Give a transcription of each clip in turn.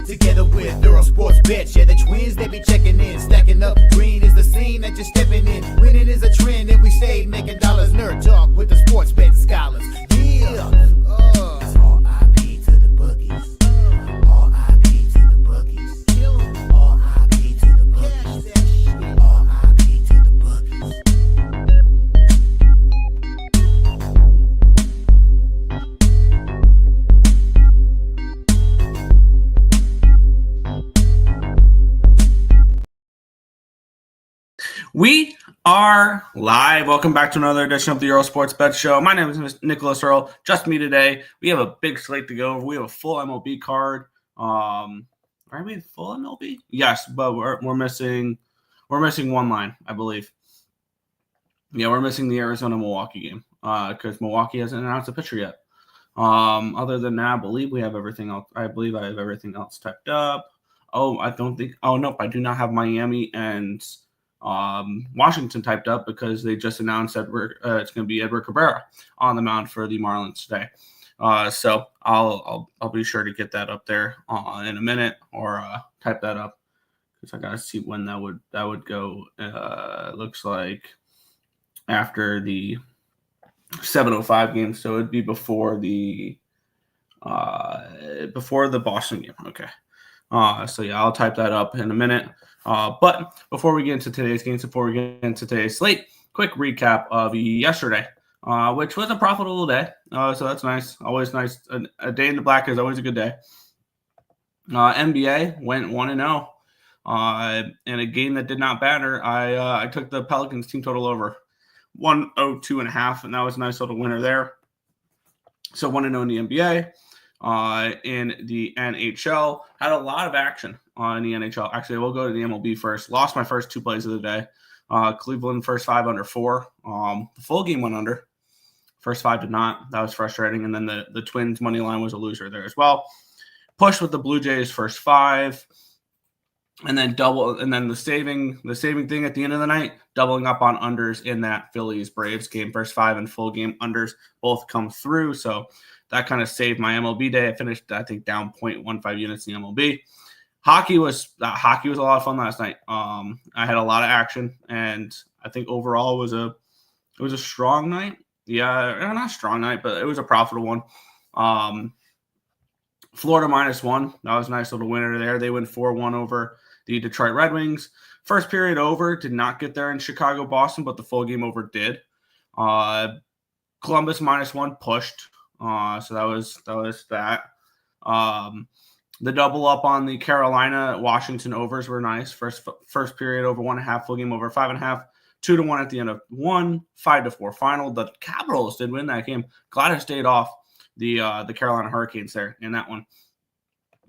Together with Earle Sports Bets, yeah, the twins, they be checking in. Stacking up, green is the scene that you're stepping in. Winning is a trend, and we stayed making dollars. Nerd talk with the sports bet scholars. Yeah, it's R.I.P. to the bookies. R.I.P. to the bookies. R.I.P. to the bookies. R.I.P. to the bookies. We are live. Welcome back to another edition of the Earle Sports Bet Show. My name is Nicholas Earle. Just me today. We have a big slate to go over. We have a full MLB card. Are we full MLB? Yes, but we're missing one line, I believe. Yeah, we're missing the Arizona-Milwaukee game because Milwaukee hasn't announced a pitcher yet. Other than that, I believe I have everything else typed up. Oh, nope, I do not have Miami and Washington typed up because they just announced that it's going to be Edward Cabrera on the mound for the Marlins today. So I'll be sure to get that up there in a minute or type that up because I got to see when that would go. Looks like after the 7:05 game, so it'd be before the Boston game. Okay. So yeah, I'll type that up in a minute. But before we get into today's games, before we get into today's slate, quick recap of yesterday, which was a profitable day. So that's nice. Always nice. A day in the black is always a good day. NBA went 1-0. In a game that did not matter, I took the Pelicans team total over 102.5, and that was a nice little winner there. So 1-0 in the NBA. In the NHL, had a lot of action in the NHL. Actually, we'll go to the MLB first. Lost my first two plays of the day. Cleveland first 5 under 4. The full game went under. First 5 did not. That was frustrating. And then the Twins money line was a loser there as well. Pushed with the Blue Jays first 5. And then the saving thing at the end of the night, doubling up on unders in that Phillies Braves game. First 5 and full game unders both come through. So that kind of saved my MLB day. I finished, I think, down 0.15 units in the MLB. Hockey was a lot of fun last night. I had a lot of action, and I think overall it was a strong night. Yeah, not a strong night, but it was a profitable one. Florida -1. That was a nice little winner there. They went 4-1 over the Detroit Red Wings. First period over, did not get there in Chicago, Boston, but the full game over did. Columbus -1 pushed. So that was that. The double up on the Carolina Washington overs were nice. First period over 1.5, full game over 5.5, 2-1 at the end of 1, 5-4 final. The Capitals did win that game. Glad I stayed off the Carolina Hurricanes there in that one.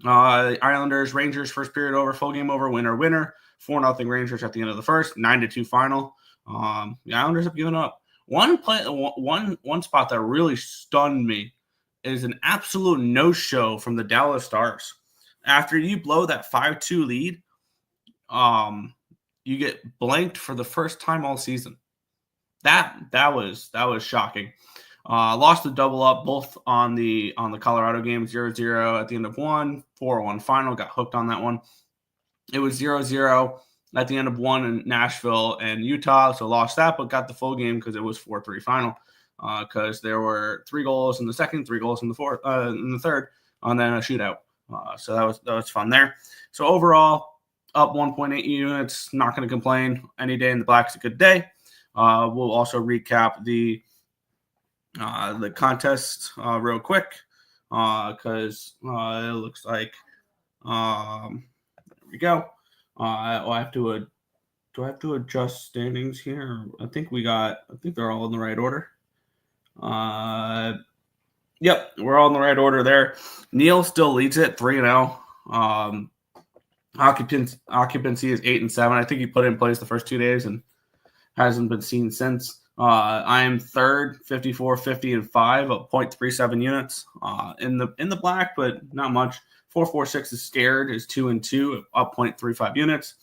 Islanders Rangers first period over, full game over, winner 4-0 Rangers at the end of the first, 9-2 final. The Islanders have given up. One spot that really stunned me is an absolute no-show from the Dallas Stars. After you blow that 5-2 lead, you get blanked for the first time all season. That was shocking. Lost the double up both on the Colorado game, 0-0 at the end of 1, 4-1 final. Got hooked on that one. It was 0-0 at the end of 1 in Nashville and Utah, so lost that, but got the full game because it was 4-3 final. Because there were 3 goals in the second, 3 goals in the third, and then a shootout. So that was fun there. So overall, up 1.8 units. Not going to complain. Any day in the black is a good day. We'll also recap the contest real quick because it looks like there we go. Do I have to adjust standings here? I think they're all in the right order. Yep, we're all in the right order there. Neil still leads it 3-0. Occupancy is 8 and 7. I think he put it in place the first 2 days and hasn't been seen since. I am third, 54, 50, and 5, up 0.37 units. In the black, but not much. 446 is scared, is 2 and 2, up 0.35 units.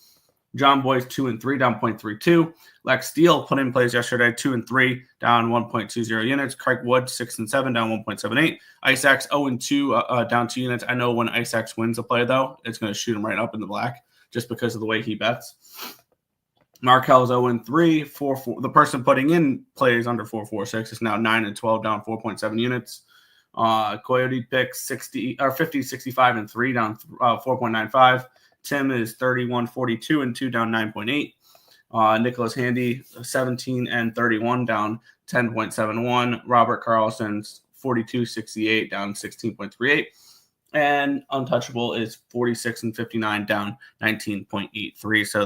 John Boy's 2 and 3, down 0.32. Lex Steele put in plays yesterday, 2 and 3, down 1.20 units. Craig Wood, 6 and 7, down 1.78. Isaacs 0 and 2, down 2 units. I know when Isaacs wins a play, though, it's going to shoot him right up in the black just because of the way he bets. Markel's 0 and 3, 4. The person putting in plays under 4.46 is now 9 and 12, down 4.7 units. Coyote picks 50, 65 and 3, down 4.95. Tim is 31, 42 and 2, down 9.8. Nicholas Handy 17 and 31, down 10.71. Robert Carlson's 42, 68, down 16.38. And Untouchable is 46 and 59, down 19.83. So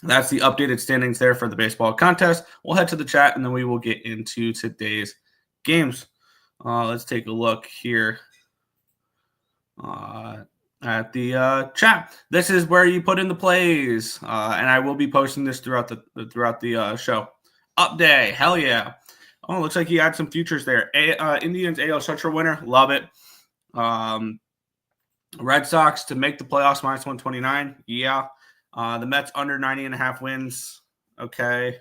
that's the updated standings there for the baseball contest. We'll head to the chat and then we will get into today's games. Let's take a look here at the chat. This is where you put in the plays, and I will be posting this throughout the show. Up day, hell yeah! Oh, looks like you had some futures there. Indians AL Central winner, love it. Red Sox to make the playoffs -129, yeah. The Mets under 90.5 wins, okay.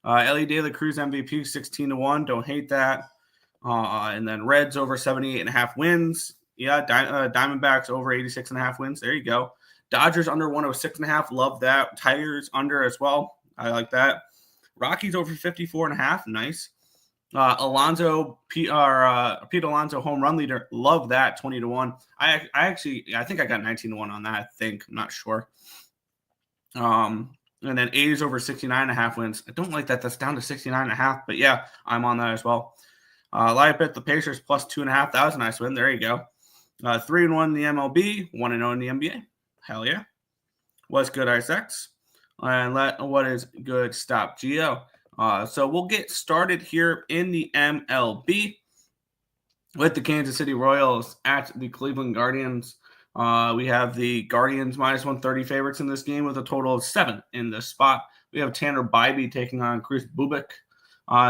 Ellie De La Cruz MVP 16-1, don't hate that. And then Reds over 78.5 wins. Yeah, Diamondbacks over 86.5 wins. There you go. Dodgers under 106.5. Love that. Tigers under as well. I like that. Rockies over 54.5. Nice. Pete Alonso home run leader. Love that. 20-1. I think I got 19-1 on that. I think. I'm not sure. And then A's over 69.5 wins. I don't like that. That's down to 69.5. But yeah, I'm on that as well. Live bet the Pacers plus 2.5. That was a nice win. There you go. 3-1 in the MLB, 1-0 in the NBA. Hell yeah. What's good, Isaacs? And what is good, Stop Geo. So we'll get started here in the MLB with the Kansas City Royals at the Cleveland Guardians. We have the Guardians -130 favorites in this game with a total of 7 in this spot. We have Tanner Bybee taking on Kris Bubic.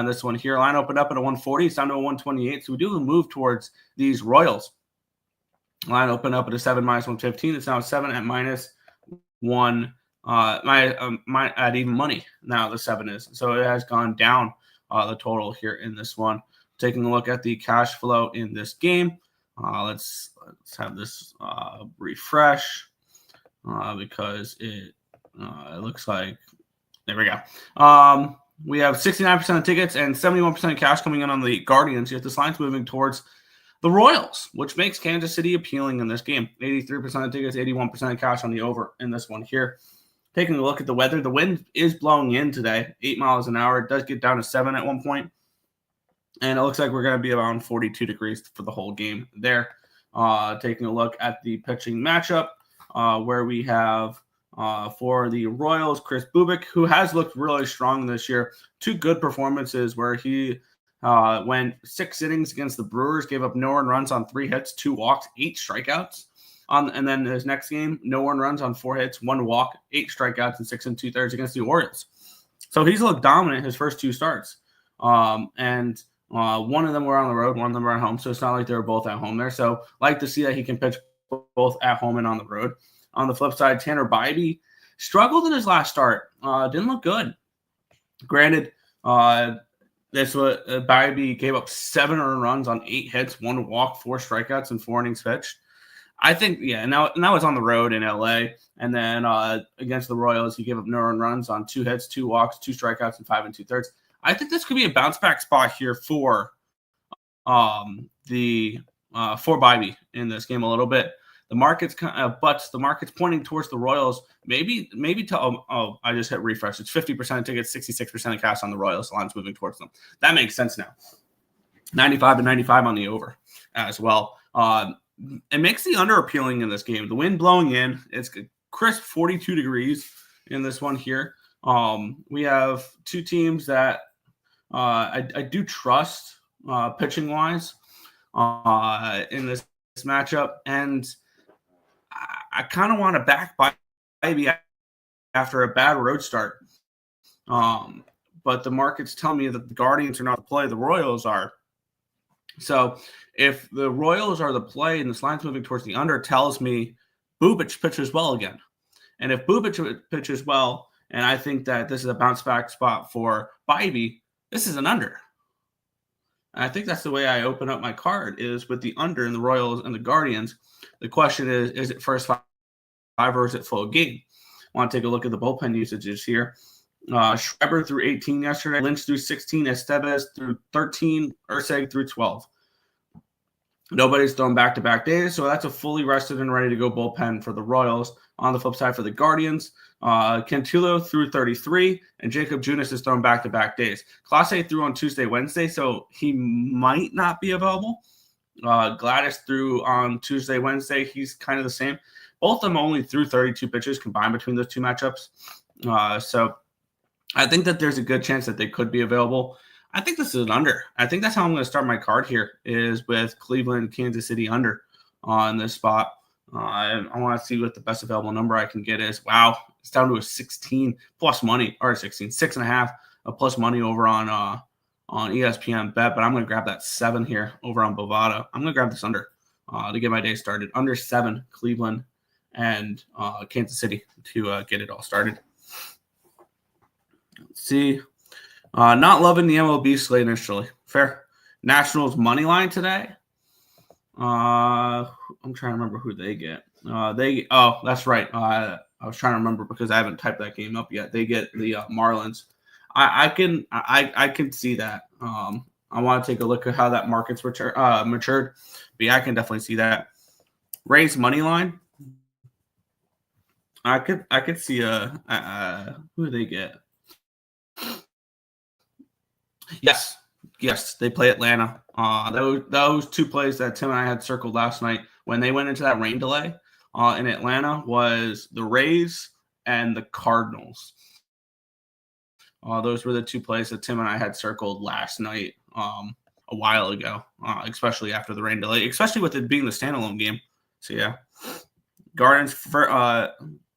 This one here, line opened up at a 140. It's down to a 128. So we do move towards these Royals. Line opened up at a 7 -115. It's now a 7 at -1. At even money now the 7 is. So it has gone down the total here in this one. Taking a look at the cash flow in this game. Let's have this refresh because it looks like there we go. We have 69% of tickets and 71% of cash coming in on the Guardians. Yet this line's moving towards the Royals, which makes Kansas City appealing in this game. 83% of tickets, 81% of cash on the over in this one here. Taking a look at the weather, the wind is blowing in today, 8 miles an hour. It does get down to 7 at one point. And it looks like we're going to be around 42 degrees for the whole game there. Taking a look at the pitching matchup where we have for the Royals, Kris Bubic, who has looked really strong this year. 2 good performances where he went 6 innings against the Brewers, gave up no earned runs on 3 hits, 2 walks, 8 strikeouts. And then his next game, no earned runs on 4 hits, 1 walk, 8 strikeouts, and 6 2/3 against the Orioles. So he's looked dominant his first 2 starts. And one of them were on the road, one of them were at home. So it's not like they were both at home there. So like to see that he can pitch both at home and on the road. On the flip side, Tanner Bybee struggled in his last start. Didn't look good. Granted, this was Bybee gave up 7 earned runs on 8 hits, 1 walk, 4 strikeouts, and 4 innings pitched. I think, yeah, now it's on the road in LA. And then against the Royals, he gave up no earned runs on 2 hits, 2 walks, 2 strikeouts, and 5 2/3. I think this could be a bounce back spot here for Bybee in this game a little bit. The market's pointing towards the Royals. Maybe I just hit refresh. It's 50% of tickets, 66% of cash on the Royals. The line's moving towards them. That makes sense now. 95 on the over as well. It makes the under appealing in this game. The wind blowing in. It's crisp 42 degrees in this one here. We have 2 teams that I do trust pitching wise in this matchup, and I kind of want to back Bybee after a bad road start. But the market's telling me that the Guardians are not the play, the Royals are. So if the Royals are the play and this line's moving towards the under, tells me Bubic pitches well again. And if Bubic pitches well, and I think that this is a bounce back spot for Bybee, this is an under. And I think that's the way I open up my card, is with the under in the Royals and the Guardians. The question is it first five or is it full game? I want to take a look at the bullpen usages here. Schreiber threw 18 yesterday, Lynch threw 16, Estevez threw 13, Urseg threw 12. Nobody's thrown back-to-back days, so that's a fully rested and ready to go bullpen for the Royals. On the flip side for the Guardians, Cantillo threw 33, and Jacob Junis is thrown back-to-back days. Clase threw on Tuesday, Wednesday, so he might not be available. Gladys threw on Tuesday, Wednesday. He's kind of the same. Both of them only threw 32 pitches combined between those two matchups. So I think that there's a good chance that they could be available. I think this is an under. I think that's how I'm going to start my card here, is with Cleveland, Kansas City under on this spot. I want to see what the best available number I can get is. Wow, it's down to a 16 plus money, or 6.5 plus money over on ESPN Bet, but I'm going to grab that 7 here over on Bovada. I'm going to grab this under to get my day started. Under 7, Cleveland and Kansas City to get it all started. Let's see. Not loving the MLB slate initially. Fair. Nationals money line today. I'm trying to remember who they get. That's right. I was trying to remember because I haven't typed that game up yet. They get the Marlins. I can see that. I want to take a look at how that market's matured. But yeah, I can definitely see that. Rays money line. I could see who do they get? Yes, they play Atlanta. Those two plays that Tim and I had circled last night when they went into that rain delay in Atlanta was the Rays and the Cardinals. Those were the two plays that Tim and I had circled last night a while ago, especially after the rain delay, especially with it being the standalone game. So yeah,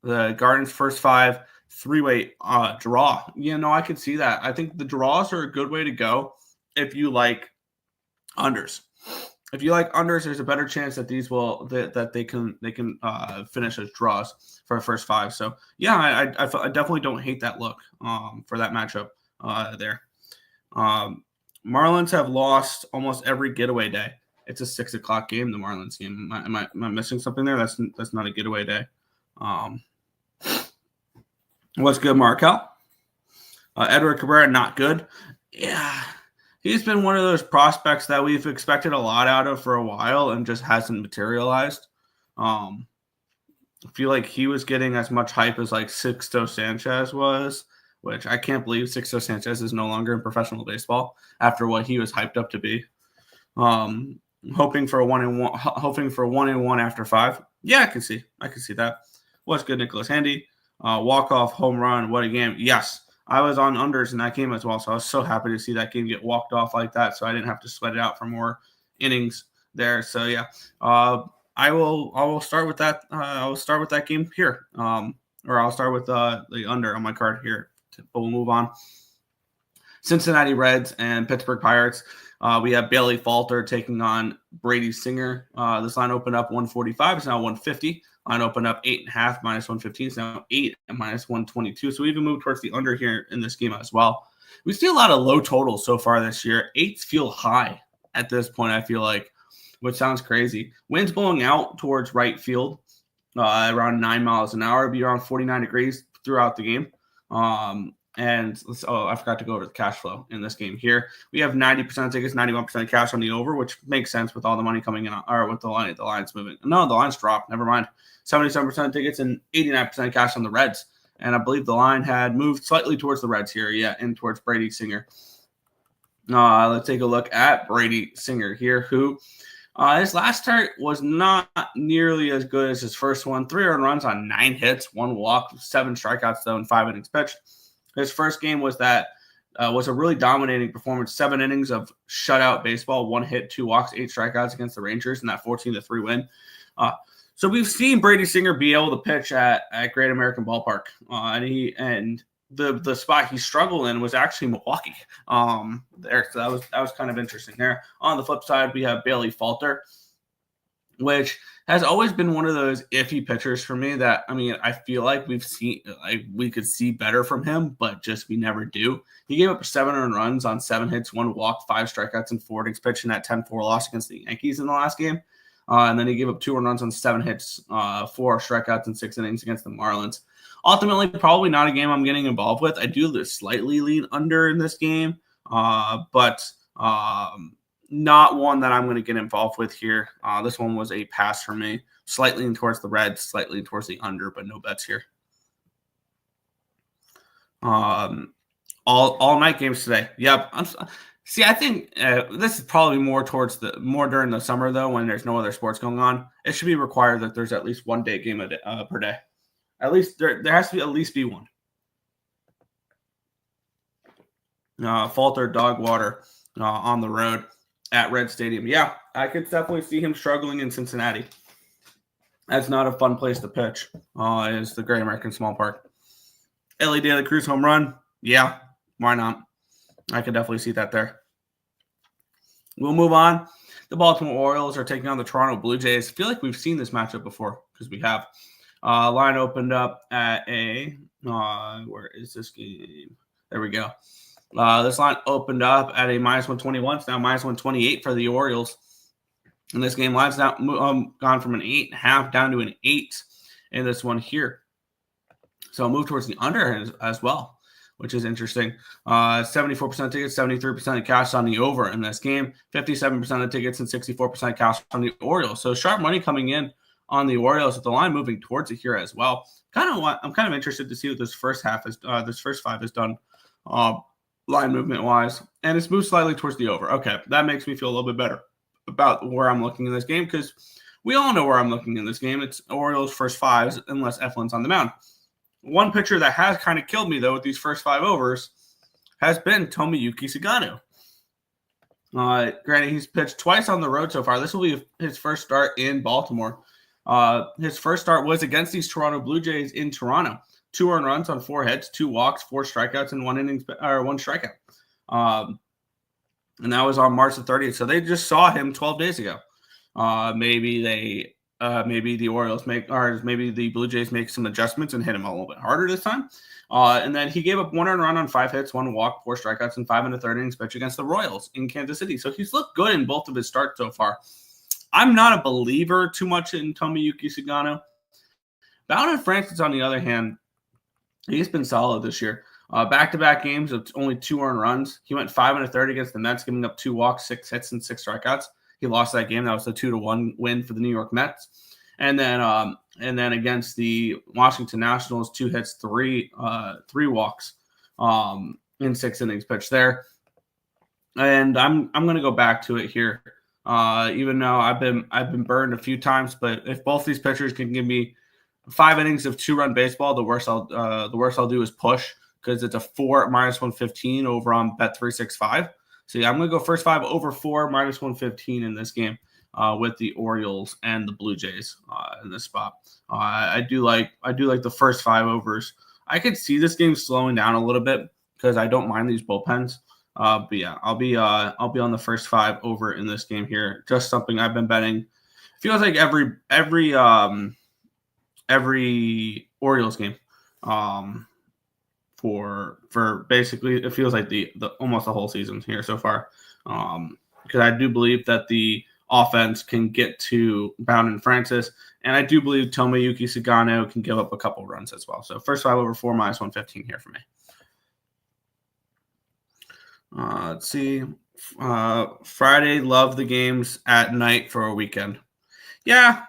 the Gardens first 5 3-way draw. I could see that. I think the draws are a good way to go if you like unders. If you like unders, there's a better chance that these will that they can finish as draws for the first 5. So yeah, I definitely don't hate that look for that matchup there. Marlins have lost almost every getaway day. It's a 6 o'clock game. The Marlins game. Am I missing something there? That's not a getaway day. What's good, Markel? Edward Cabrera, not good. Yeah, he's been one of those prospects that we've expected a lot out of for a while and just hasn't materialized. I feel like he was getting as much hype as like Sixto Sanchez was, which I can't believe Sixto Sanchez is no longer in professional baseball after what he was hyped up to be. Hoping for a 1-1 after 5. Yeah, I can see that. What's good, Nicholas Handy? Walk-off home run. What a game. Yes, I was on unders in that game as well, so I was so happy to see that game get walked off like that, so I didn't have to sweat it out for more innings there. So, yeah, I will start with that. I'll start with that game here, or I'll start with the under on my card here, but we'll move on. Cincinnati Reds and Pittsburgh Pirates. We have Bailey Falter taking on Brady Singer. This line opened up 145. It's now 150. Line opened up 8.5 minus 115. It's now 8 and minus 122. So we even moved towards the under here in this game as well. We see a lot of low totals so far this year. 8s feel high at this point, I feel like, which sounds crazy. Wind's blowing out towards right field around 9 miles an hour. It'll be around 49 degrees throughout the game. I forgot to go over the cash flow in this game here. We have 90% tickets, 91% cash on the over, which makes sense with all the money coming in, or with the line's moving. No, the line's dropped. Never mind. 77% tickets and 89% cash on the Reds. And I believe the line had moved slightly towards the Reds here. Yeah, and towards Brady Singer. Let's take a look at Brady Singer here, who his last start was not nearly as good as his first one. 3 earned runs on 9 hits, 1 walk, 7 strikeouts, though, in 5 innings pitched. His first game was a really dominating performance. 7 innings of shutout baseball, 1 hit, 2 walks, 8 strikeouts against the Rangers in that 14-3 win. So we've seen Brady Singer be able to pitch at Great American Ballpark, and the spot he struggled in was actually Milwaukee. So that was kind of interesting there. On the flip side, we have Bailey Falter. which has always been one of those iffy pitchers for me that, I mean, I feel like we could see better from him, but just we never do. He gave up 7 earned runs on 7 hits, 1 walk, 5 strikeouts, and 4 innings pitched in that 10-4 loss against the Yankees in the last game. And then he gave up 2 earned runs on 7 hits, 4 strikeouts, and 6 innings against the Marlins. Ultimately, probably not a game I'm getting involved with. I do slightly lean under in this game, but not one that I'm going to get involved with here. This one was a pass for me. Slightly towards the Reds, slightly towards the under, but no bets here. All night games today. Yep. See, I think this is probably more during the summer though, when there's no other sports going on. It should be required that there's at least one day game per day. At least there has to be at least be one. Falter Dogwater on the road at Red Stadium. Yeah, I could definitely see him struggling in Cincinnati. That's not a fun place to pitch. Is the Great American Small Park. Ellie De La Cruz home run. Yeah, why not? I could definitely see that there. We'll move on. The Baltimore Orioles are taking on the Toronto Blue Jays. I feel like we've seen this matchup before because we have. Line opened up at where is this game? There we go. This line opened up at a -121. It's now -128 for the Orioles. And this game line's now gone from an 8.5 down to an 8 in this one here. So move towards the under as well, which is interesting. 74% tickets, 73% of cash on the over in this game. 57% of tickets and 64% cash on the Orioles. So sharp money coming in on the Orioles with the line moving towards it here as well. I'm kind of interested to see what this first 5 has done line movement wise, and it's moved slightly towards the over. Okay, that makes me feel a little bit better about where I'm looking in this game because we all know where I'm looking in this game. It's Orioles first 5s unless Eflin's on the mound. One pitcher that has kind of killed me though with these first 5 overs has been Tomoyuki Sagano. Granted, he's pitched twice on the road so far. This will be his first start in Baltimore. His first start was against these Toronto Blue Jays in Toronto. 2 earned runs on 4 hits, 2 walks, 4 strikeouts, and 1 strikeout. And that was on March the 30th. So they just saw him 12 days ago. Maybe the Orioles maybe the Blue Jays make some adjustments and hit him a little bit harder this time. And then he gave up 1 earned run on 5 hits, 1 walk, 4 strikeouts, and 5 1/3 innings pitch against the Royals in Kansas City. So he's looked good in both of his starts so far. I'm not a believer too much in Tomoyuki Sagano. Bowden Francis, on the other hand, he's been solid this year. Back-to-back games of only 2 earned runs. He went 5 1/3 against the Mets, giving up 2 walks, 6 hits, and 6 strikeouts. He lost that game. That was the 2-1 win for the New York Mets. And then against the Washington Nationals, 2 hits, 3 walks in 6 innings pitched there. And I'm going to go back to it here. Even though I've been burned a few times, but if both these pitchers can give me 5 innings of 2-run baseball, the worst I'll do is push because it's a 4 at -115 over on Bet365. So yeah, I'm gonna go first 5 over 4 -115 in this game with the Orioles and the Blue Jays in this spot. I do like the first 5 overs. I could see this game slowing down a little bit because I don't mind these bullpens. But yeah, I'll be on the first 5 over in this game here. Just something I've been betting. Feels like every Orioles game. For basically, it feels like the almost the whole season here so far. Because I do believe that the offense can get to Bowden Francis, and I do believe Tomoyuki Sagano can give up a couple runs as well. So first 5 over 4 -115 here for me. Let's see. Friday, love the games at night for a weekend. Yeah.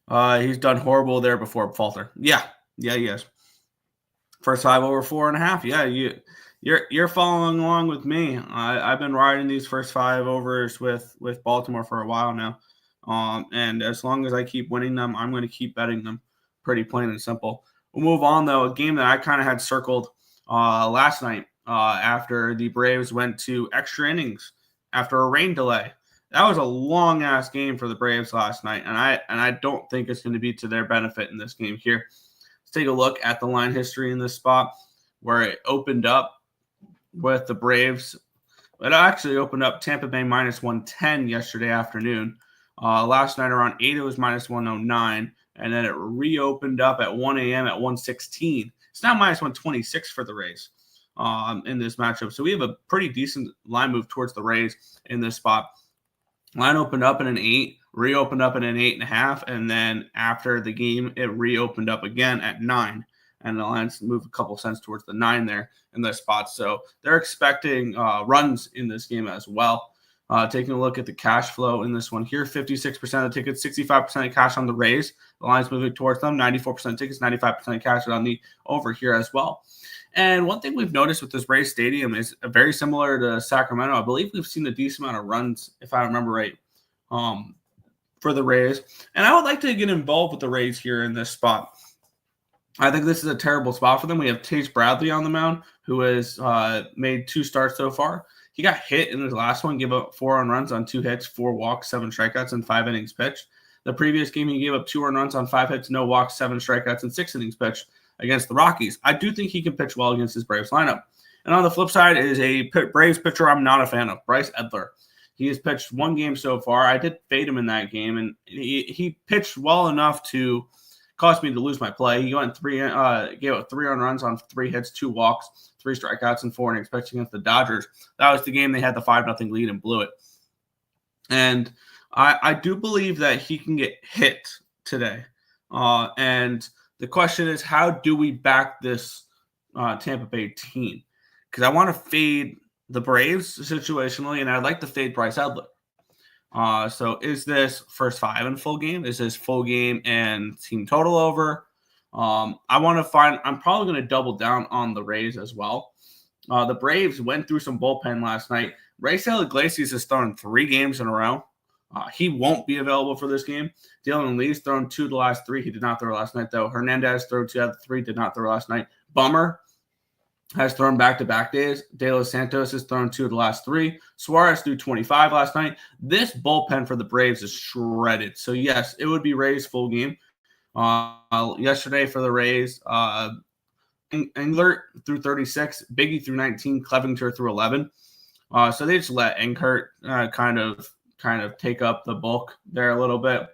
He's done horrible there before Falter. Yeah, he has. First 5 over 4.5. Yeah, you're following along with me. I've been riding these first 5 overs with Baltimore for a while now. And as long as I keep winning them, I'm going to keep betting them. Pretty plain and simple. We'll move on, though. A game that I kind of had circled last night after the Braves went to extra innings after a rain delay. That was a long-ass game for the Braves last night, and I don't think it's going to be to their benefit in this game here. Let's take a look at the line history in this spot where it opened up with the Braves. It actually opened up Tampa Bay -110 yesterday afternoon. Last night around 8, it was minus 109, and then it reopened up at 1 a.m. at 116. It's now minus 126 for the Rays in this matchup. So we have a pretty decent line move towards the Rays in this spot. Line opened up at an 8, reopened up at an 8.5, and then after the game, it reopened up again at 9. And the lines move a couple cents towards the 9 there in this spot. So they're expecting runs in this game as well. Taking a look at the cash flow in this one here, 56% of the tickets, 65% of cash on the Rays. The line's moving towards them, 94% tickets, 95% cash on the over here as well. And one thing we've noticed with this Rays Stadium is very similar to Sacramento. I believe we've seen a decent amount of runs, if I remember right, for the Rays. And I would like to get involved with the Rays here in this spot. I think this is a terrible spot for them. We have Tage Bradley on the mound, who has made 2 starts so far. He got hit in his last one, gave up 4 earned runs on 2 hits, 4 walks, 7 strikeouts, and 5 innings pitched. The previous game, he gave up 2 earned runs on 5 hits, no walks, 7 strikeouts, and 6 innings pitched against the Rockies. I do think he can pitch well against his Braves lineup. And on the flip side is a Braves pitcher I'm not a fan of, Bryce Edler. He has pitched 1 game so far. I did fade him in that game, and he pitched well enough to cost me to lose my play. He went gave up 3 earned runs on 3 hits, 2 walks, 3 strikeouts, and 4 innings pitched against the Dodgers. That was the game they had the 5-0 lead and blew it. And I do believe that he can get hit today. And the question is, how do we back this Tampa Bay team? Because I want to fade the Braves situationally, and I'd like to fade Bryce Edler. So is this first 5 in full game? Is this full game and team total over? I'm probably going to double down on the Rays as well. The Braves went through some bullpen last night. Raisel Iglesias has thrown 3 games in a row. He won't be available for this game. Dylan Lee's thrown 2 the last 3. He did not throw last night, though. Hernandez threw 2 out of 3, did not throw last night. Bummer has thrown back-to-back days. De Los Santos has thrown 2 of the last 3. Suarez threw 25 last night. This bullpen for the Braves is shredded. So, yes, it would be Rays full game. Yesterday for the Rays, Englert threw 36, Biggie threw 19, Clevenger threw 11. So they just let Englert kind of take up the bulk there a little bit.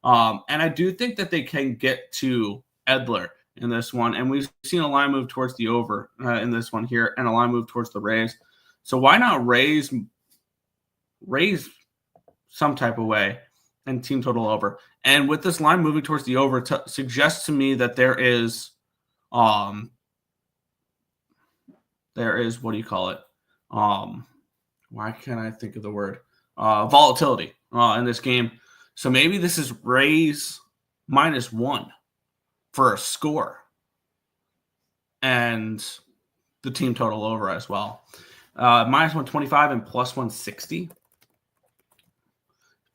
And I do think that they can get to Edler in this one. And we've seen a line move towards the over in this one here and a line move towards the Rays. So why not raise some type of way and team total over? And with this line moving towards the over, suggests to me that there is what do you call it? Why can't I think of the word? Volatility in this game. So maybe this is Rays -1 for a score and the team total over as well. -125 and +160.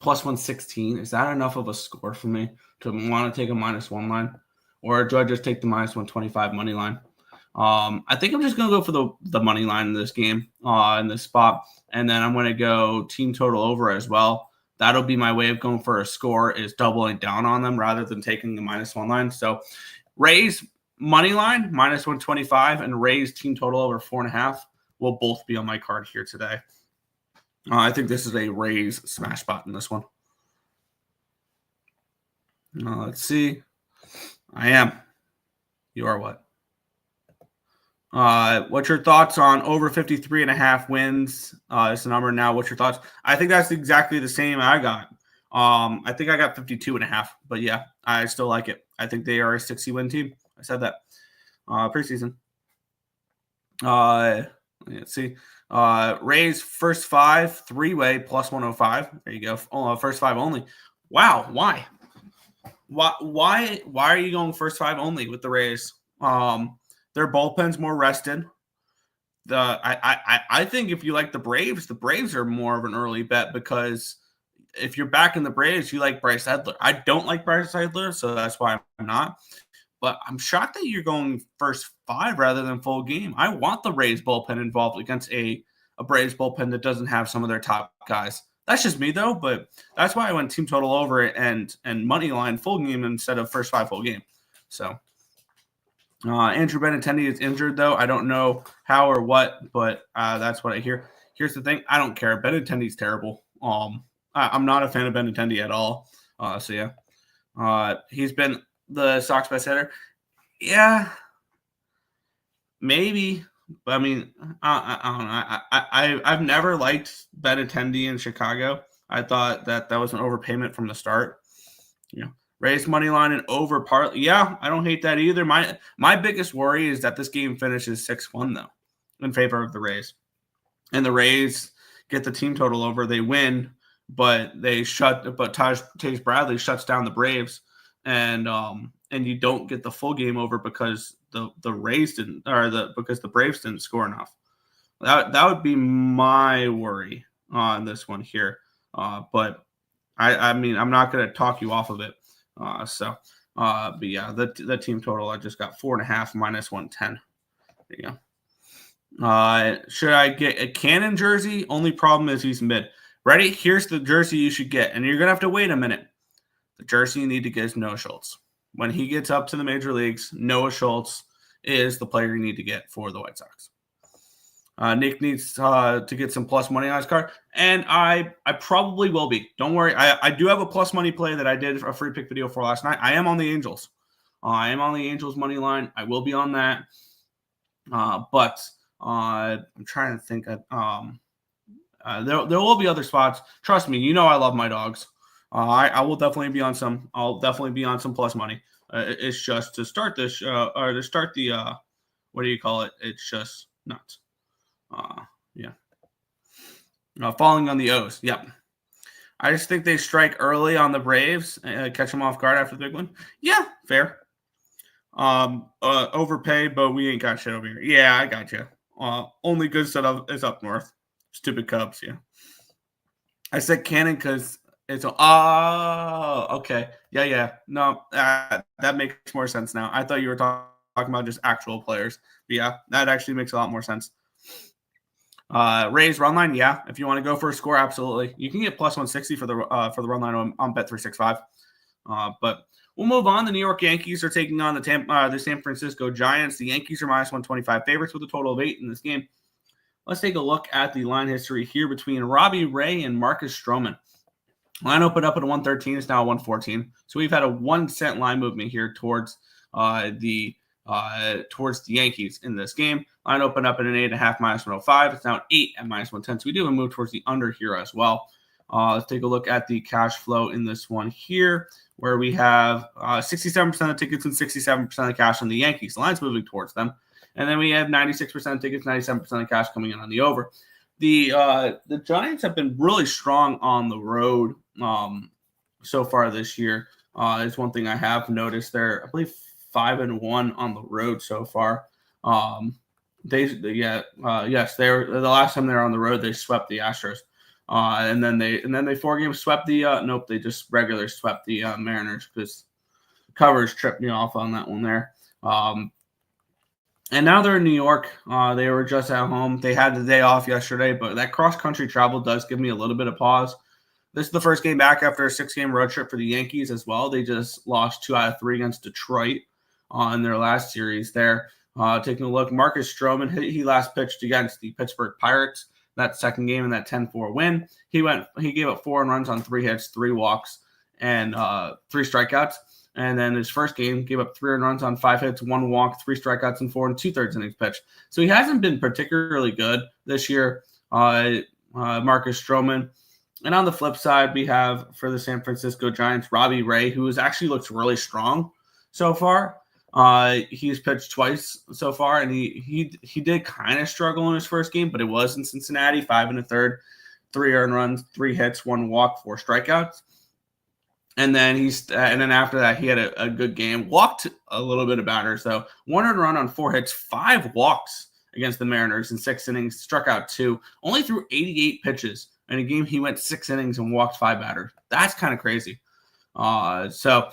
+116. Is that enough of a score for me to want to take a -1 line? Or do I just take the -125 money line? I think I'm just going to go for the money line in this game, in this spot. And then I'm going to go team total over as well. That'll be my way of going for a score, is doubling down on them rather than taking the -1 line. So Rays money line, -125, and Rays team total over 4.5 will both be on my card here today. I think this is a Rays smash spot in this one. Let's see. I am. You are what? What's your thoughts on over 53.5 wins? It's the number now. What's your thoughts? I think that's exactly the same I got. I think I got 52.5, but yeah, I still like it. I think they are a 60-win team. I said that preseason. Let's see. Rays first 5 3-way +105. There you go. First 5 only. Wow. Why? Why are you going first 5 only with the Rays? Their bullpen's more rested. I think if you like the Braves are more of an early bet, because if you're backing the Braves, you like Bryce Edler. I don't like Bryce Edler, so that's why I'm not. But I'm shocked that you're going first 5 rather than full game. I want the Rays bullpen involved against a Braves bullpen that doesn't have some of their top guys. That's just me, though, but that's why I went team total over and money line full game instead of first 5 full game. So Andrew Benintendi is injured, though. I don't know how or what, but that's what I hear. Here's the thing. I don't care. Benintendi's terrible. I'm not a fan of Benintendi at all. So yeah, he's been the Sox best hitter. Yeah, maybe. But I mean, I don't know. I've never liked Benintendi in Chicago. I thought that was an overpayment from the start. You know, Rays money line and over part. Yeah, I don't hate that either. My biggest worry is that this game finishes 6-1 though, in favor of the Rays, and the Rays get the team total over. They win, but Tage Bradley shuts down the Braves, and you don't get the full game over because the Rays didn't, because the Braves didn't score enough. That would be my worry on this one here. But I mean, I'm not going to talk you off of it. But yeah, the team total, I just got 4.5 minus 110. There you go. Should I get a Cannon jersey? Only problem is he's mid. Ready? Here's the jersey you should get, and you're going to have to wait a minute. The jersey you need to get is Noah Schultz. When he gets up to the major leagues, Noah Schultz is the player you need to get for the White Sox. Nick needs to get some plus money on his card, and I probably will be. Don't worry. I do have a plus money play that I did a free pick video for last night. I am on the Angels. I am on the Angels money line. I will be on that. But I'm trying to think. There will be other spots. Trust me. You know I love my dogs. I will definitely be on some. I'll definitely be on some plus money. It's just to start this or to start the what do you call it? It's just nuts. Yeah. Falling on the O's. Yep. I just think they strike early on the Braves, catch them off guard after the big one. Yeah, fair. Overpay, but we ain't got shit over here. Yeah, I got you. Only good setup is up north. Stupid Cubs. Yeah. I said Cannon because it's okay. Yeah. No, that makes more sense now. I thought you were talking about just actual players. But yeah, that actually makes a lot more sense. Rays run line, yeah. If you want to go for a score, absolutely. You can get plus 160 for the run line on Bet365. But we'll move on. The New York Yankees are taking on the San Francisco Giants. The Yankees are minus 125 favorites with a total of 8 in this game. Let's take a look at the line history here between Robbie Ray and Marcus Stroman. Line opened up at a 113. It's now a 114. So we've had a 1 cent line movement here towards the Yankees in this game. Line opened up at an 8.5 minus 105. It's now 8 at minus 110. So we do have a move towards the under here as well. Let's take a look at the cash flow in this one here, where we have 67% of tickets and 67% of cash on the Yankees. The line's moving towards them. And then we have 96% of tickets, 97% of cash coming in on the over. The Giants have been really strong on the road so far this year. Is one thing I have noticed. They're, I believe, 5-1 on the road so far. Yes, they were the last time they were on the road. They swept the Astros, and then they 4-game swept the. They just regular swept the Mariners because coverage tripped me off on that one there. And now they're in New York. They were just at home. They had the day off yesterday, but that cross-country travel does give me a little bit of pause. This is the first game back after a 6-game road trip for the Yankees as well. They just lost 2 out of 3 against Detroit in their last series there. Taking a look, Marcus Stroman, he last pitched against the Pittsburgh Pirates, that second game in that 10-4 win. He gave up 4 runs on 3 hits, 3 walks, and 3 strikeouts. And then his first game gave up 3 runs on 5 hits, 1 walk, 3 strikeouts, and 4 2/3 innings pitched. So he hasn't been particularly good this year, Marcus Stroman. And on the flip side, we have for the San Francisco Giants, Robbie Ray, who has actually looked really strong so far. He's pitched twice so far, and he did kind of struggle in his first game, but it was in Cincinnati, 5 1/3, 3 earned runs, 3 hits, 1 walk, 4 strikeouts. And then after that, he had a good game. Walked a little bit of batters, though. 1 earned run on 4 hits, 5 walks against the Mariners in 6 innings, struck out 2, only threw 88 pitches. In a game, he went 6 innings and walked 5 batters. That's kind of crazy. So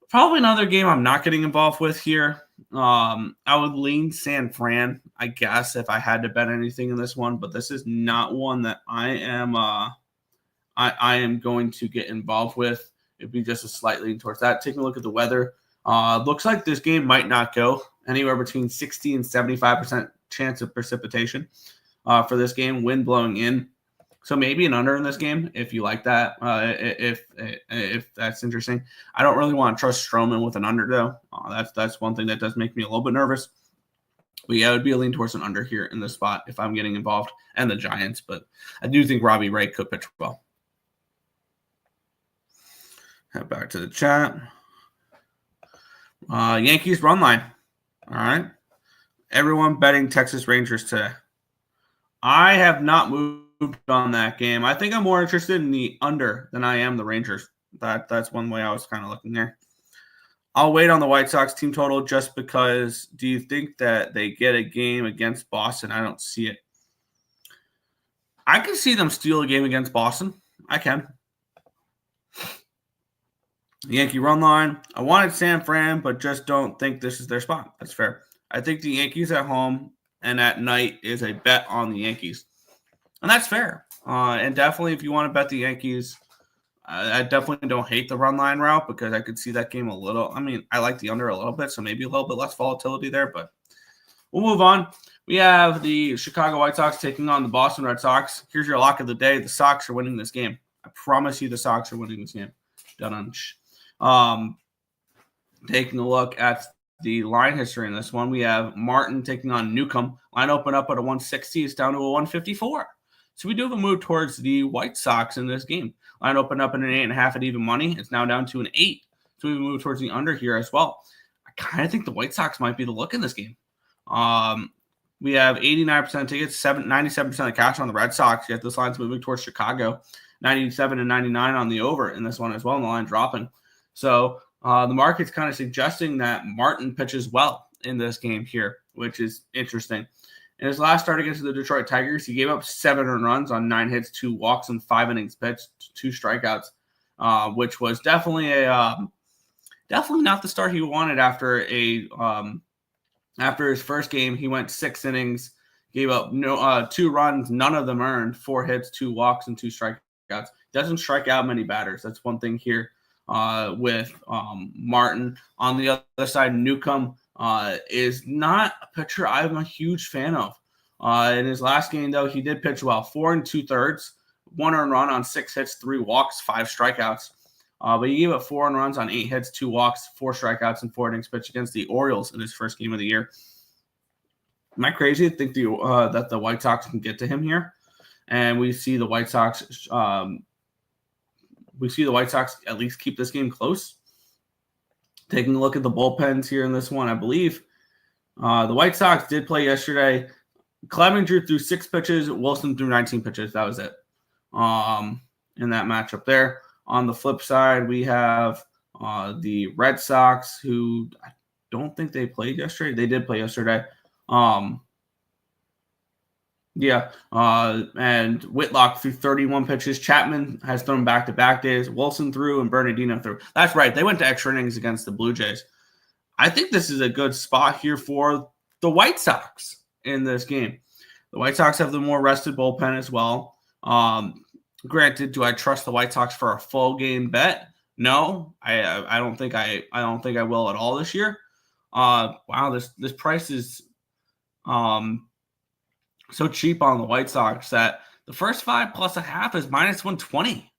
probably another game I'm not getting involved with here. I would lean San Fran, I guess, if I had to bet anything in this one. But this is not one that I am going to get involved with. It'd be just a slight lean towards that. Taking a look at the weather, looks like this game might not go anywhere between 60 and 75% chance of precipitation for this game. Wind blowing in. So maybe an under in this game if you like that. If that's interesting. I don't really want to trust Stroman with an under though. That's one thing that does make me a little bit nervous. But yeah, I would be a lean towards an under here in this spot if I'm getting involved, and the Giants. But I do think Robbie Ray could pitch well. Head back to the chat. Yankees run line. All right. Everyone betting Texas Rangers today. I have not moved on that game. I think I'm more interested in the under than I am the Rangers. That's one way I was kind of looking there. I'll wait on the White Sox team total just because. Do you think that they get a game against Boston? I don't see it. I can see them steal a game against Boston. I can. Yankee run line. I wanted San Fran, but just don't think this is their spot. That's fair. I think the Yankees at home and at night is a bet on the Yankees. And that's fair. And definitely if you want to bet the Yankees, I definitely don't hate the run line route because I could see that game a little. I mean, I like the under a little bit, so maybe a little bit less volatility there, but we'll move on. We have the Chicago White Sox taking on the Boston Red Sox. Here's your lock of the day. The Sox are winning this game. I promise you the Sox are winning this game. Taking a look at the line history in this one, we have Martin taking on Newcomb. Line open up at a 160. It's down to a 154. So we do have a move towards the White Sox in this game. Line opened up at an 8.5 at even money. It's now down to an 8. So we move towards the under here as well. I kind of think the White Sox might be the look in this game. We have 89% tickets, 97% of cash on the Red Sox. Yet this line's moving towards Chicago. 97 and 99 on the over in this one as well, and the line dropping. So the market's kind of suggesting that Martin pitches well in this game here, which is interesting. In his last start against the Detroit Tigers, he gave up 7 earned runs on 9 hits, 2 walks, and 5 innings pitched, 2 strikeouts, which was definitely definitely not the start he wanted after his first game. He went 6 innings, gave up 2 runs, none of them earned, 4 hits, 2 walks, and 2 strikeouts. Doesn't strike out many batters. That's one thing here with Martin. On the other side, Newcomb is not a pitcher I'm a huge fan of. In his last game, though, he did pitch well. 4 2/3, 1 earned run on 6 hits, 3 walks, 5 strikeouts. But he gave up 4 earned runs on 8 hits, 2 walks, 4 strikeouts, and 4 innings pitched against the Orioles in his first game of the year. Am I crazy to think that the White Sox can get to him here? And we see the White Sox at least keep this game close. Taking a look at the bullpens here in this one, I believe the White Sox did play yesterday. Clevenger threw 6 pitches. Wilson threw 19 pitches. That was it in that matchup there. On the flip side, we have the Red Sox, who I don't think they played yesterday. They did play yesterday. And Whitlock threw 31 pitches. Chapman has thrown back-to-back days. Wilson threw and Bernardino threw. That's right. They went to extra innings against the Blue Jays. I think this is a good spot here for the White Sox in this game. The White Sox have the more rested bullpen as well. Granted, do I trust the White Sox for a full game bet? No, I don't think I will at all this year. Wow, this price is so cheap on the White Sox that the first 5 plus a half is minus 120.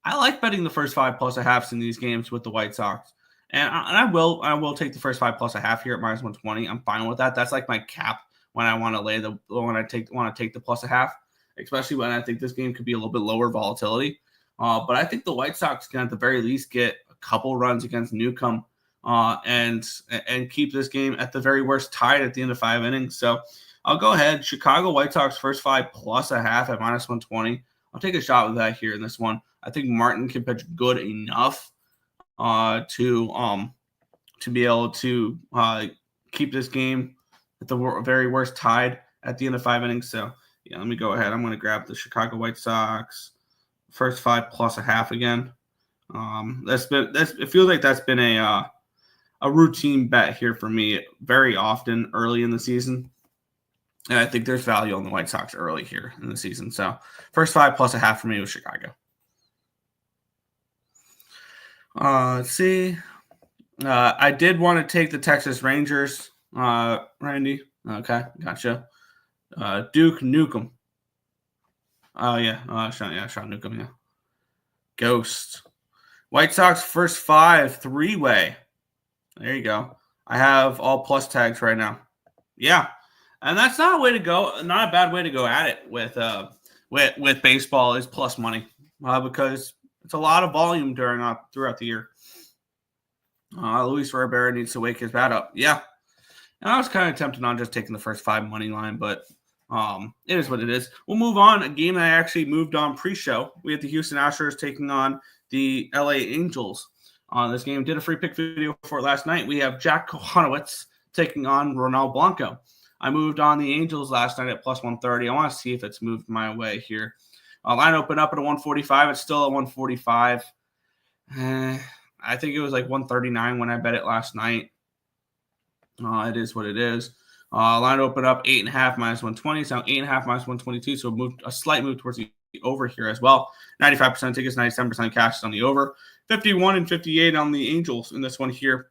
I like betting the first 5 plus a halves in these games with the White Sox, and I will take the first 5 plus a half here at minus 120. I'm fine with that. That's like my cap when I want to want to take the plus a half, especially when I think this game could be a little bit lower volatility. But I think the White Sox can at the very least get a couple runs against Newcomb and keep this game at the very worst tied at the end of 5 innings. So I'll go ahead. Chicago White Sox first 5 plus a half at minus 120. I'll take a shot with that here in this one. I think Martin can pitch good enough to be able to keep this game at the very worst tied at the end of 5 innings. So yeah, let me go ahead. I'm going to grab the Chicago White Sox first 5 plus a half again. It feels like that's been a routine bet here for me very often early in the season. And I think there's value on the White Sox early here in the season. So first 5 plus a half for me with Chicago. Let's see. I did want to take the Texas Rangers, Randy. Okay, gotcha. Duke Nukem. Oh, yeah. Sean Newcomb, yeah. Ghost. White Sox first 5, 3-way. There you go. I have all plus tags right now. Yeah. And that's not a way to go. Not a bad way to go at it with baseball is plus money because it's a lot of volume throughout the year. Luis Rivera needs to wake his bat up. Yeah. And I was kind of tempted on just taking the first 5 money line, but it is what it is. We'll move on. A game that I actually moved on pre-show. We have the Houston Astros taking on the LA Angels on this game. Did a free pick video for it last night. We have Jack Kohanowitz taking on Ronald Blanco. I moved on the Angels last night at plus 130. I want to see if it's moved my way here. Line opened up at a 145. It's still at 145. I think it was like 139 when I bet it last night. It is what it is. Line opened up 8.5 minus 120. So 8.5 minus 122. So a slight move towards the over here as well. 95% tickets, 97% cash on the over. 51 and 58 on the Angels in this one here.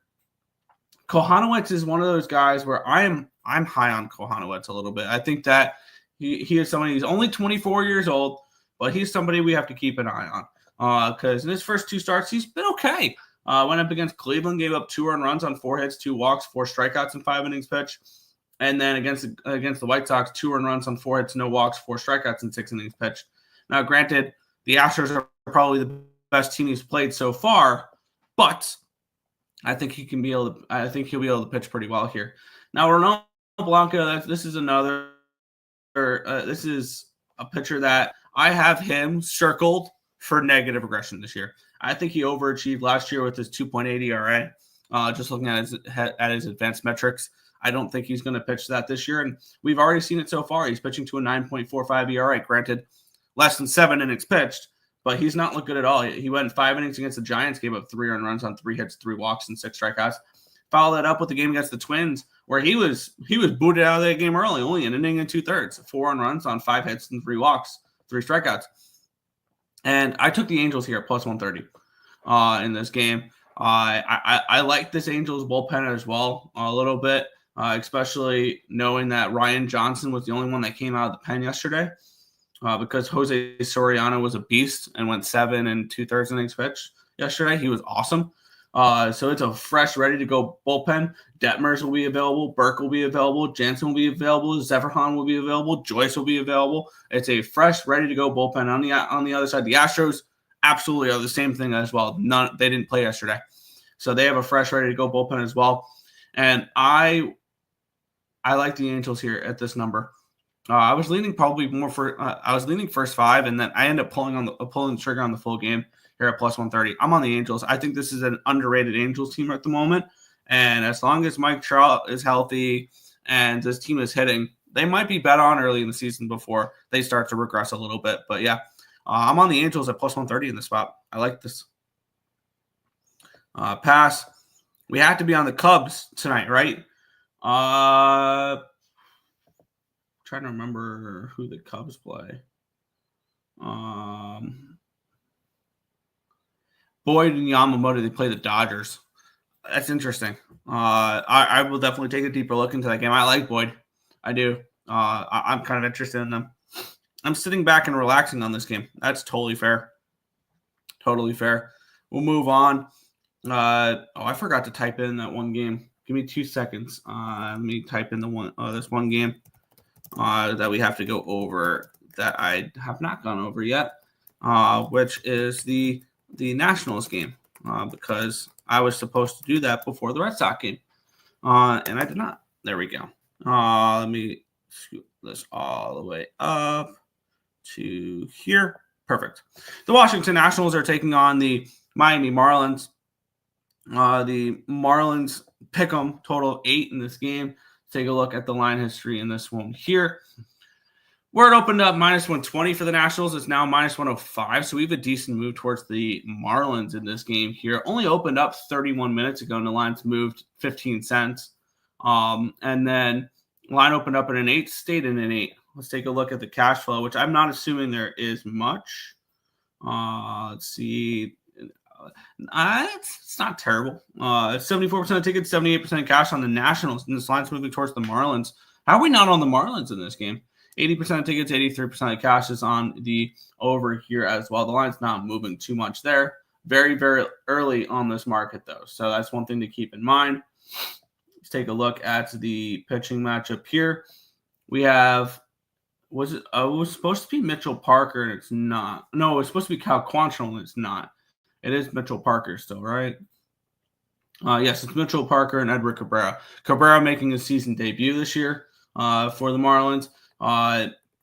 Kohanowitz is one of those guys where I'm high on Kohanowitz a little bit. I think that he is somebody. He's only 24 years old, but he's somebody we have to keep an eye on because in his first 2 starts, he's been okay. Went up against Cleveland, gave up 2 earned runs on 4 hits, 2 walks, 4 strikeouts in 5 innings pitched. And then against the White Sox, 2 earned runs on 4 hits, no walks, 4 strikeouts in 6 innings pitched. Now, granted, the Astros are probably the best team he's played so far, but I think he'll be able to pitch pretty well here. Now, Ronaldo Blanco, this is a pitcher that I have him circled for negative regression this year. I think he overachieved last year with his 2.8 ERA. Just looking at his advanced metrics, I don't think he's going to pitch that this year, and we've already seen it so far. He's pitching to a 9.45 ERA. Granted, less than 7 innings pitched, but he's not looked good at all. He went 5 innings against the Giants, gave up 3 earned runs on 3 hits, 3 walks, and 6 strikeouts. Followed that up with the game against the Twins, where he was booted out of that game early, only an inning and 2/3, 4 earned runs on 5 hits and 3 walks, 3 strikeouts. And I took the Angels here at plus 130 in this game. I like this Angels bullpen as well a little bit, especially knowing that Ryan Johnson was the only one that came out of the pen yesterday because Jose Soriano was a beast and went 7 2/3 innings pitched yesterday. He was awesome. So it's a fresh, ready-to-go bullpen. Detmers will be available. Burke will be available. Jansen will be available. Zeverhan will be available. Joyce will be available. It's a fresh, ready-to-go bullpen. On the other side, the Astros absolutely are the same thing as well. They didn't play yesterday. So they have a fresh, ready-to-go bullpen as well. And I like the Angels here at this number. I was leaning probably more for I was leaning first 5, and then I ended up pulling the trigger on the full game here at plus 130. I'm on the Angels. I think this is an underrated Angels team at the moment. And as long as Mike Trout is healthy and this team is hitting, they might be bet on early in the season before they start to regress a little bit. But yeah, I'm on the Angels at plus 130 in this spot. I like this. Pass. We have to be on the Cubs tonight, right? Trying to remember who the Cubs play. Boyd and Yamamoto, they play the Dodgers. That's interesting. I will definitely take a deeper look into that game. I like Boyd. I do. I'm kind of interested in them. I'm sitting back and relaxing on this game. That's totally fair. Totally fair. We'll move on. I forgot to type in that one game. Give me 2 seconds. Let me type in this one game that we have to go over that I have not gone over yet, which is the Nationals game, because I was supposed to do that before the Red Sox game, and I did not. There we go. Let me scoot this all the way up to here. Perfect. The Washington Nationals are taking on the Miami Marlins. The Marlins pick 'em total of 8 in this game. Take a look at the line history in this one here. Where it opened up minus 120 for the Nationals, it's now minus 105. So we have a decent move towards the Marlins in this game here. Only opened up 31 minutes ago, and the line's moved 15 cents. And then line opened up at an 8, stayed in an 8. Let's take a look at the cash flow, which I'm not assuming there is much. Let's see. It's not terrible. It's 74% of tickets, 78% cash on the Nationals, and this line's moving towards the Marlins. How are we not on the Marlins in this game? 80% of tickets, 83% of cash is on the over here as well. The line's not moving too much there. Very, very early on this market, though. So that's one thing to keep in mind. Let's take a look at the pitching matchup here. We have, it was supposed to be Mitchell Parker, and it's not. No, it was supposed to be Cal Quantrill, and it's not. It is Mitchell Parker still, right? Yes, it's Mitchell Parker and Edward Cabrera. Cabrera making his season debut this year for the Marlins.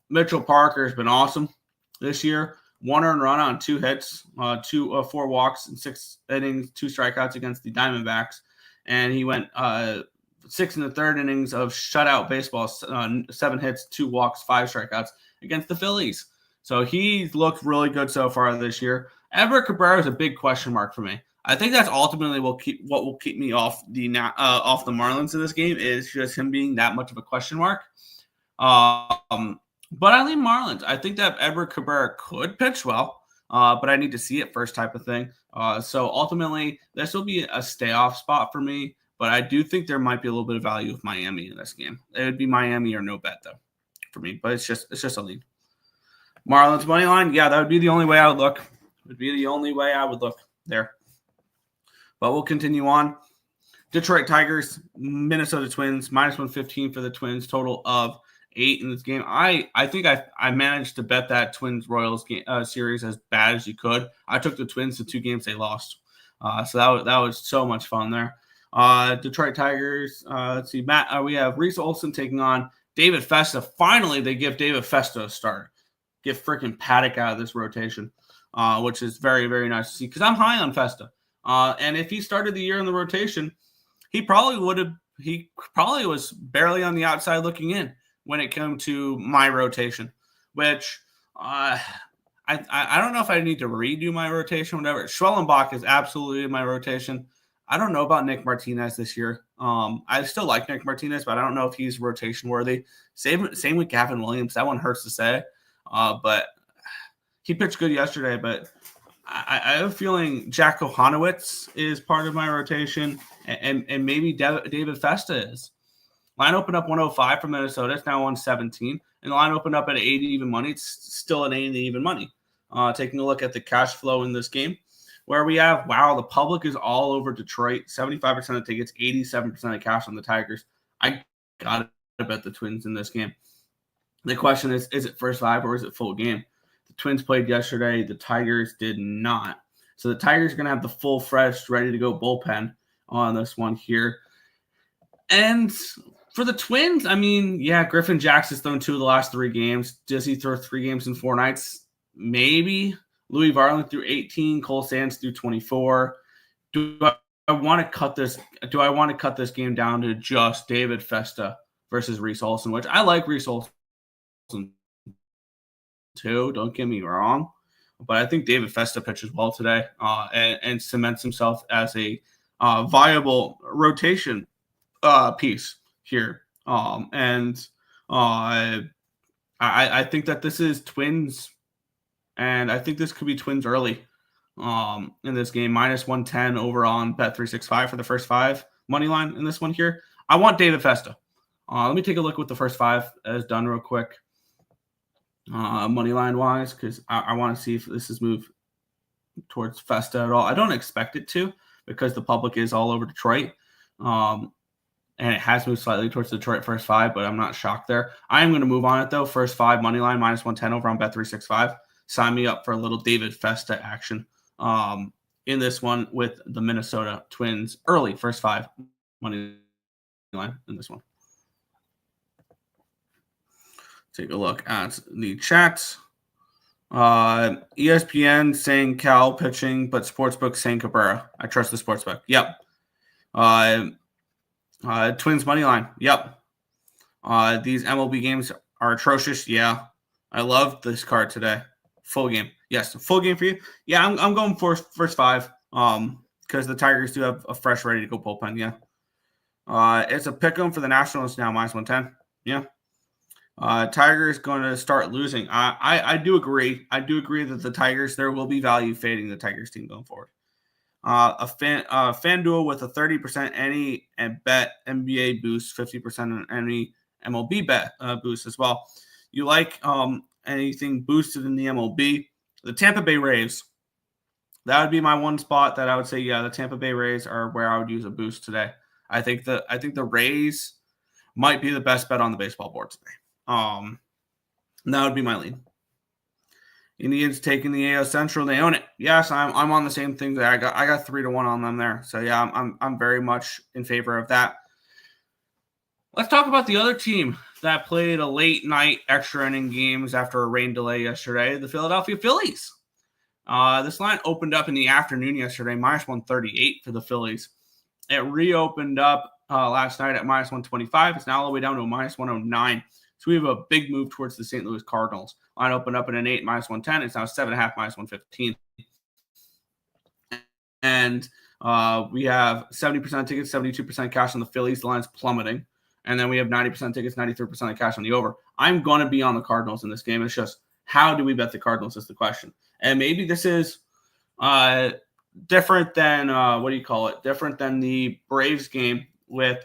Mitchell Parker has been awesome this year. 1 earned run on 2 hits, 4 walks in 6 innings, 2 strikeouts against the Diamondbacks. And he went 6 1/3 innings of shutout baseball, 7 hits, 2 walks, 5 strikeouts against the Phillies. So he's looked really good so far this year. Edward Cabrera is a big question mark for me. I think that's ultimately what will keep me off the Marlins in this game is just him being that much of a question mark. But I lean Marlins. I think that Edward Cabrera could pitch well, but I need to see it first type of thing. So ultimately, this will be a stay-off spot for me, but I do think there might be a little bit of value with Miami in this game. It would be Miami or no bet, though, for me, but it's just a lean. Marlins money line, yeah, that would be the only way I would look. It would be the only way I would look there. But we'll continue on. Detroit Tigers, Minnesota Twins, -115 for the Twins, total of 8 in this game. I think I managed to bet that Twins-Royals series as bad as you could. I took the Twins to 2 games they lost. So that was so much fun there. Detroit Tigers, let's see, we have Reese Olson taking on David Festa. Finally, they give David Festa a start. Get freaking Paddock out of this rotation, which is very, very nice to see because I'm high on Festa. And if he started the year in the rotation, he probably was barely on the outside looking in when it came to my rotation, which I don't know if I need to redo my rotation, whatever. Schwellenbach is absolutely in my rotation. I don't know about Nick Martinez this year. I still like Nick Martinez, but I don't know if he's rotation worthy. Same with Gavin Williams. That one hurts to say, but he pitched good yesterday, but I have a feeling Jack Kohanowitz is part of my rotation, and maybe David Festa is. Line opened up 105 for Minnesota. It's now 117. And the line opened up at 80 even money. It's still at 80 even money. Taking a look at the cash flow in this game, where we have, the public is all over Detroit. 75% of tickets, 87% of cash on the Tigers. I got to bet the Twins in this game. The question is it first 5 or is it full game? The Twins played yesterday. The Tigers did not. So the Tigers are going to have the full, fresh, ready-to-go bullpen on this one here. And for the Twins, Griffin Jackson's thrown 2 of the last 3 games. Does he throw 3 games in 4 nights? Maybe. Louis Varland threw 18. Cole Sands threw 24. Do I want to cut this? Do I want to cut this game down to just David Festa versus Reese Olson, which I like Reese Olson too. Don't get me wrong, but I think David Festa pitches well today and cements himself as a viable rotation piece here. I think that this is Twins, and I think this could be Twins early in this game. -110 over on Bet365 for the first 5 money line in this one here. I want David Festa. Let me take a look what the first 5 has done real quick, money line wise, because I want to see if this has moved towards Festa at all. I don't expect it to because the public is all over Detroit. And it has moved slightly towards Detroit first 5, but I'm not shocked there. I am going to move on it, though. First 5, money line, -110 over on Bet365. Sign me up for a little David Festa action in this one with the Minnesota Twins. Early, first 5, money line in this one. Take a look at the chat. ESPN saying Cal pitching, but Sportsbook saying Cabrera. I trust the Sportsbook. Yep. Twins money line. Yep. These MLB games are atrocious. Yeah. I love this card today. Full game. Yes. Full game for you. Yeah. I'm going for first 5. Because the Tigers do have a fresh, ready to go bullpen. Yeah. It's a pick 'em for the Nationals now, -110. Yeah. Tigers going to start losing. I do agree. I do agree that the Tigers, there will be value fading the Tigers team going forward. FanDuel with a 30% any and bet NBA boost, 50% on any MLB bet boost as well. you like anything boosted in the MLB, the Tampa Bay Rays. That would be my one spot that I would say, yeah, the Tampa Bay Rays are where I would use a boost today. I think the Rays might be the best bet on the baseball board today. That would be my lead. Indians taking the AL Central, they own it. Yes, I'm on the same thing there. I got 3-1 on them there. So yeah, I'm very much in favor of that. Let's talk about the other team that played a late night extra inning games after a rain delay yesterday, the Philadelphia Phillies. This line opened up in the afternoon yesterday, -138 for the Phillies. It reopened up last night at -125. It's now all the way down to a -109. So we have a big move towards the St. Louis Cardinals. Line opened up at an 8, -110. It's now 7.5, -115. And we have 70% tickets, 72% cash on the Phillies. The line's plummeting. And then we have 90% tickets, 93% of cash on the over. I'm going to be on the Cardinals in this game. It's just, how do we bet the Cardinals is the question. And maybe this is different than, different than the Braves game with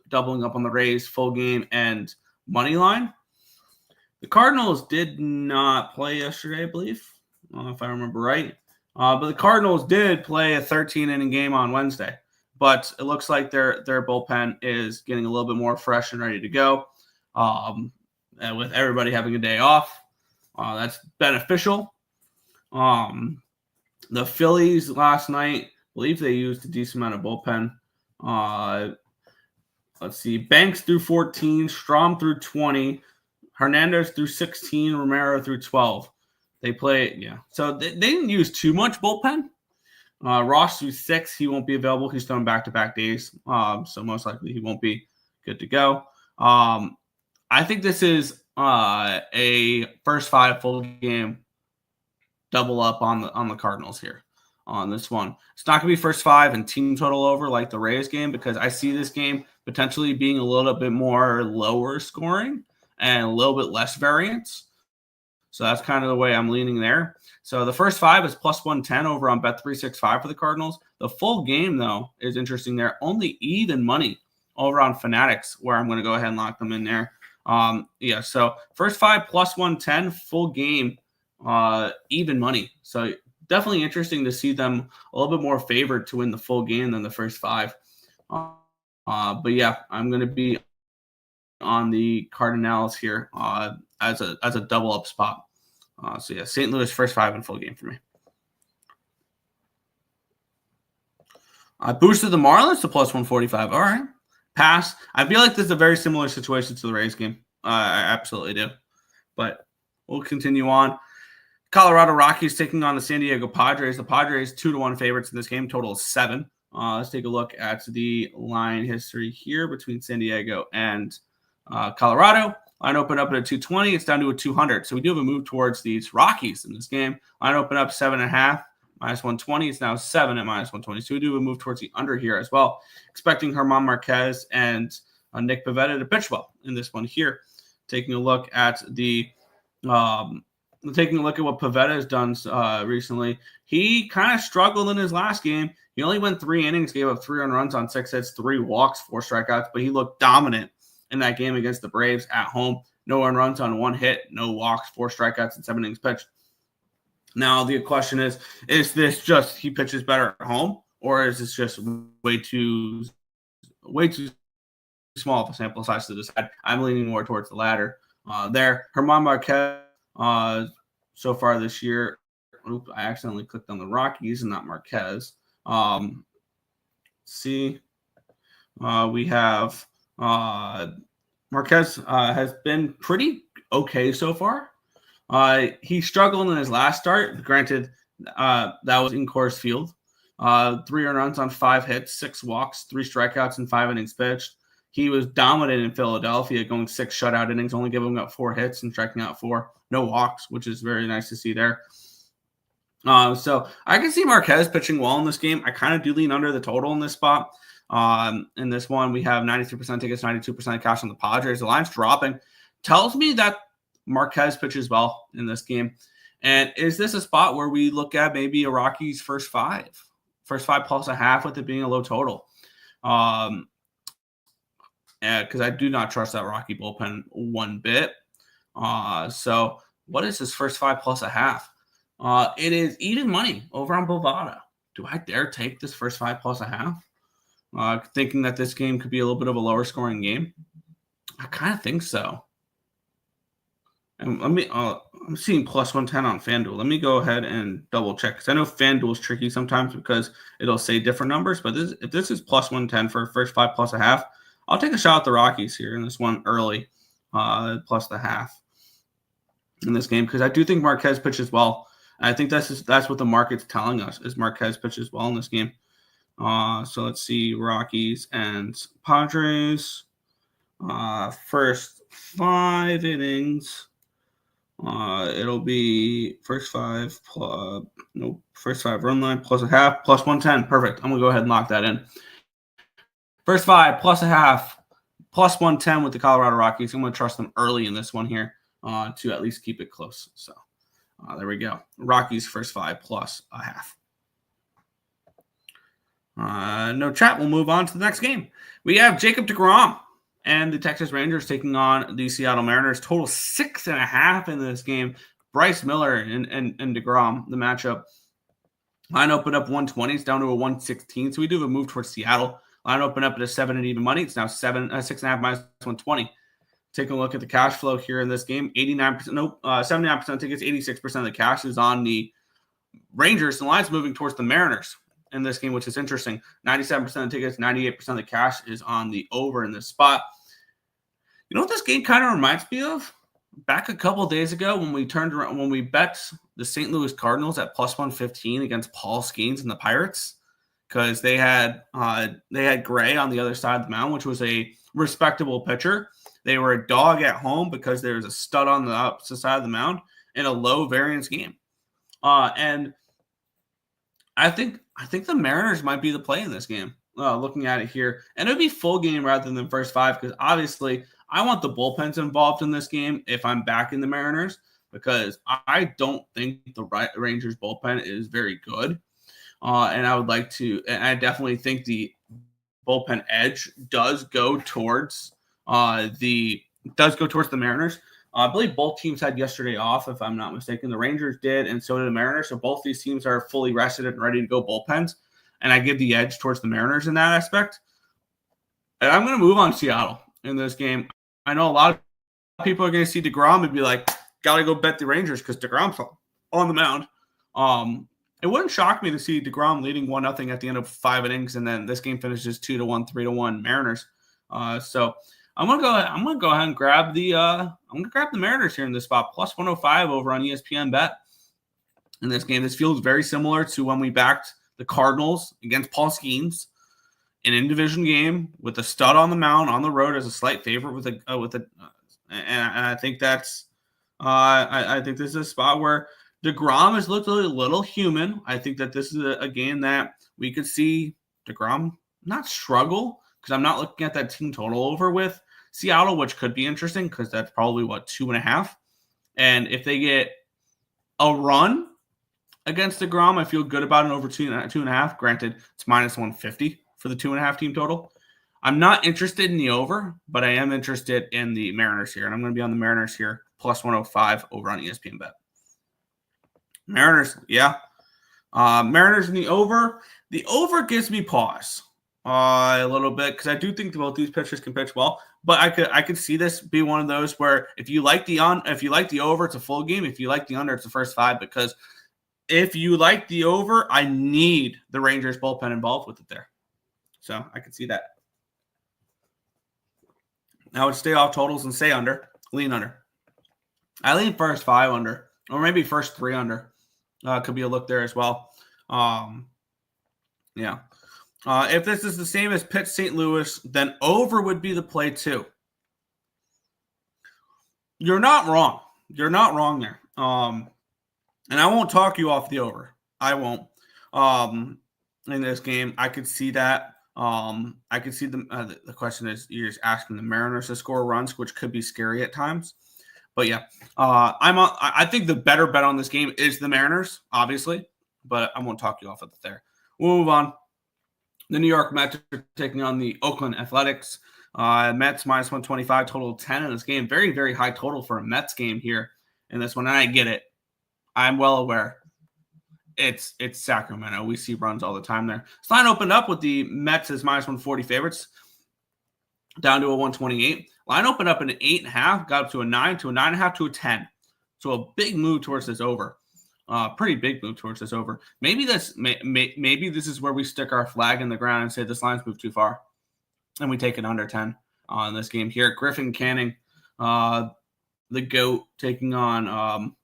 doubling up on the Rays full game and money line. The Cardinals did not play yesterday, I believe, if I remember right. But the Cardinals did play a 13-inning game on Wednesday. But it looks like their bullpen is getting a little bit more fresh and ready to go. And with everybody having a day off, that's beneficial. The Phillies last night, I believe they used a decent amount of bullpen. Let's see. Banks threw 14, Strom threw 20, Hernandez threw 16, Romero threw 12. They played, yeah. So they didn't use too much bullpen. Ross threw 6. He won't be available. He's throwing back-to-back days. So most likely he won't be good to go. I think this is a first 5 full game double up on the Cardinals here on this one. It's not going to be first 5 and team total over like the Rays game, because I see this game potentially being a little bit more lower scoring and a little bit less variance. So that's kind of the way I'm leaning there. So the first 5 is +110 over on Bet365 for the Cardinals. The full game, though, is interesting there. Only even money over on Fanatics, where I'm going to go ahead and lock them in there. So first 5 +110, full game, even money. So definitely interesting to see them a little bit more favored to win the full game than the first 5. But yeah, I'm going to be on the Cardinals here as a double up spot. So yeah, St. Louis first 5 in full game for me. I boosted the Marlins to +145. All right, pass. I feel like this is a very similar situation to the Rays game. I absolutely do. But we'll continue on. Colorado Rockies taking on the San Diego Padres. The Padres 2-1 favorites in this game. Total is 7. Let's take a look at the line history here between San Diego and Colorado. Line opened up at a 220. It's down to a 200. So we do have a move towards these Rockies in this game. Line opened up 7.5, -120. It's now 7 at -120. So we do have a move towards the under here as well. Expecting German Marquez and Nick Pivetta to pitch well in this one here. Taking a look at what Pivetta has done recently. He kind of struggled in his last game. He only went 3 innings, gave up 3 runs on 6 hits, 3 walks, 4 strikeouts, but he looked dominant in that game against the Braves at home. No runs on 1 hit, no walks, 4 strikeouts, and 7 innings pitched. Now, the question is this just he pitches better at home, or is this just way too small of a sample size to decide? I'm leaning more towards the latter there. German Marquez so far this year. I accidentally clicked on the Rockies and not Marquez. We have Marquez has been pretty okay so far. He struggled in his last start. Granted, that was in Coors Field. 3 runs on 5 hits, 6 walks, 3 strikeouts, and 5 innings pitched. He was dominant in Philadelphia, going 6 shutout innings, only giving up 4 hits and striking out 4. No walks, which is very nice to see there. So I can see Marquez pitching well in this game. I kind of do lean under the total in this spot. In this one, we have 93% tickets, 92% cash on the Padres. The line's dropping. Tells me that Marquez pitches well in this game. And is this a spot where we look at maybe a Rockies first 5 +0.5 with it being a low total? Because I do not trust that Rocky bullpen one bit. So what is this first 5 plus a half? It is even money over on Bovada. Do I dare take this first 5 plus a half? Thinking that this game could be a little bit of a lower scoring game. I kind of think so. And I'm seeing plus 110 on FanDuel. Let me go ahead and double check, because I know FanDuel is tricky sometimes because it'll say different numbers. But if this is plus 110 for first 5 plus a half, I'll take a shot at the Rockies here in this one early, plus the half in this game, because I do think Marquez pitches well. And I think that's what the market's telling us, is Marquez pitches well in this game. So let's see, Rockies and Padres. First 5 innings. It'll be first 5 run line plus a half, plus 110. Perfect. I'm gonna go ahead and lock that in. First 5 plus a half, plus 110 with the Colorado Rockies. I'm gonna trust them early in this one here, to at least keep it close. So there we go. Rockies first 5 plus a half. No chat. We'll move on to the next game. We have Jacob deGrom and the Texas Rangers taking on the Seattle Mariners. Total 6.5 in this game. Bryce Miller and deGrom, the matchup. Line opened up 120. It's down to a 116. So we do have a move towards Seattle. Line opened up at a 7 and even money. It's now 6.5 minus 120. Taking a look at the cash flow here in this game. 79% tickets, 86% of the cash is on the Rangers. The line's moving towards the Mariners in this game, which is interesting. 97% of tickets, 98% of the cash is on the over in this spot. You know what this game kind of reminds me of? Back a couple of days ago when we turned around, when we bet the St. Louis Cardinals at plus 115 against Paul Skeens and the Pirates, because they had Gray on the other side of the mound, which was a respectable pitcher. They were a dog at home because there was a stud on the opposite side of the mound in a low variance game. And I think the Mariners might be the play in this game, looking at it here. And it would be full game rather than first 5, because obviously I want the bullpens involved in this game if I'm backing the Mariners, because I don't think the Rangers bullpen is very good. And I definitely think the bullpen edge does go towards the Mariners. I believe both teams had yesterday off, if I'm not mistaken. The Rangers did, and so did the Mariners. So both these teams are fully rested and ready to go bullpens. And I give the edge towards the Mariners in that aspect. And I'm going to move on Seattle in this game. I know a lot of people are going to see deGrom and be like, got to go bet the Rangers because deGrom's on the mound. It wouldn't shock me to see deGrom leading 1-0 at the end of 5 innings, and then this game finishes 2-1, 3-1 Mariners. So I'm gonna go ahead and grab the Mariners here in this spot, plus 105 over on ESPN Bet in this game. This feels very similar to when we backed the Cardinals against Paul Skeens, an in-division game with a stud on the mound on the road as a slight favorite and I think that's I think this is a spot where deGrom has looked a little human. I think that this is a game that we could see deGrom not struggle, because I'm not looking at that team total over with Seattle, which could be interesting because that's probably 2.5. And if they get a run against deGrom, I feel good about an over 2.5. Granted, it's minus 150 for the 2.5 team total. I'm not interested in the over, but I am interested in the Mariners here, and I'm going to be on the Mariners here, plus 105 over on ESPN Bet. Mariners, yeah. Mariners in the over. The over gives me pause a little bit, because I do think both these pitchers can pitch well. But I could see this be one of those where if you like the over, it's a full game. If you like the under, it's the first 5. Because if you like the over, I need the Rangers bullpen involved with it there. So I could see that. I would stay off totals and say under, lean under. I lean first 5 under, or maybe first 3 under. Could be a look there as well. Yeah. If this is the same as Pitt St. Louis, then over would be the play too. You're not wrong. You're not wrong there. And I won't talk you off the over. I won't. In this game, I could see that. I could see the question is, you're just asking the Mariners to score runs, which could be scary at times. But yeah, I think the better bet on this game is the Mariners, obviously, but I won't talk you off of it there. We'll move on. The New York Mets are taking on the Oakland Athletics. Mets minus 125, total of 10 in this game. Very, very high total for a Mets game here in this one. And I get it. I'm well aware. It's Sacramento. We see runs all the time there. This line opened up with the Mets as minus 140 favorites, down to a 128. Line opened up in an 8.5, got up to a 9, to a 9.5, to a 10. So a big move towards this over. Pretty big move towards this over. Maybe this is where we stick our flag in the ground and say this line's moved too far, and we take it under 10 on this game here. Griffin Canning, the GOAT, taking on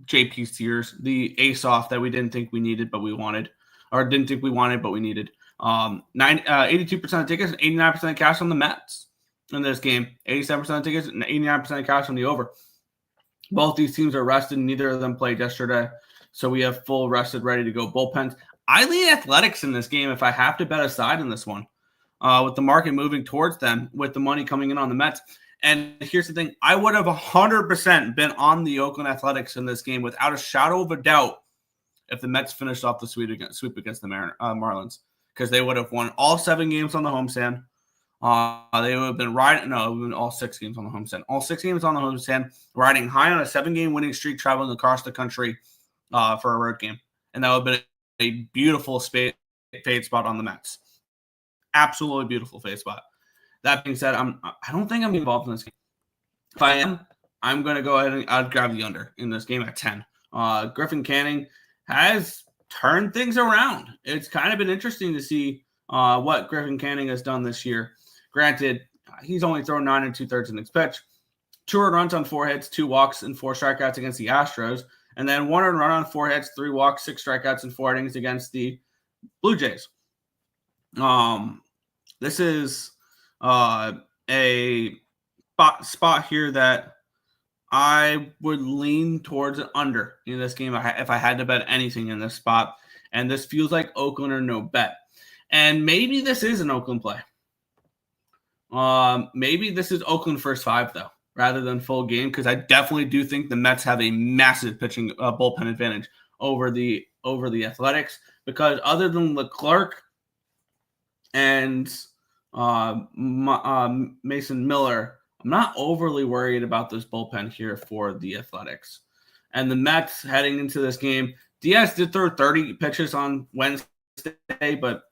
JP Sears, the ace-off that we didn't think we needed, but we wanted, or didn't think we wanted, but we needed. 82% of tickets, 89% of cash on the Mets in this game. 87% of tickets and 89% of cash on the over. Both these teams are rested. Neither of them played yesterday, so we have full rested, ready to go bullpens. I lean Athletics in this game if I have to bet a side in this one, with the market moving towards them, with the money coming in on the Mets. And here's the thing. I would have 100% been on the Oakland Athletics in this game without a shadow of a doubt if the Mets finished off the sweep against the Marlins, because they would have won all 7 games on the homestand. They would have been riding, no, it would have been all 6 games on the homestand. All 6 games on the homestand, riding high on a 7-game winning streak, traveling across the country for a road game. And that would have been a beautiful fade spot on the Mets. Absolutely beautiful fade spot. That being said, I don't think I'm involved in this game. If I am, I'm going to go ahead and I'd grab the under in this game at 10. Griffin Canning has turned things around. It's kind of been interesting to see what Griffin Canning has done this year. Granted, he's only thrown 9 2/3 innings pitch, 2 earned runs on 4 hits, 2 walks, and 4 strikeouts against the Astros, and then 1 earned run on 4 hits, 3 walks, 6 strikeouts, and 4 innings against the Blue Jays. This is a spot here that I would lean towards an under in this game if I had to bet anything in this spot. And this feels like Oakland or no bet. And maybe this is an Oakland play. Maybe this is Oakland first 5, though, rather than full game, because I definitely do think the Mets have a massive pitching bullpen advantage over the Athletics, because other than Leclerc and Mason Miller, I'm not overly worried about this bullpen here for the Athletics. And the Mets heading into this game, Diaz did throw 30 pitches on Wednesday, but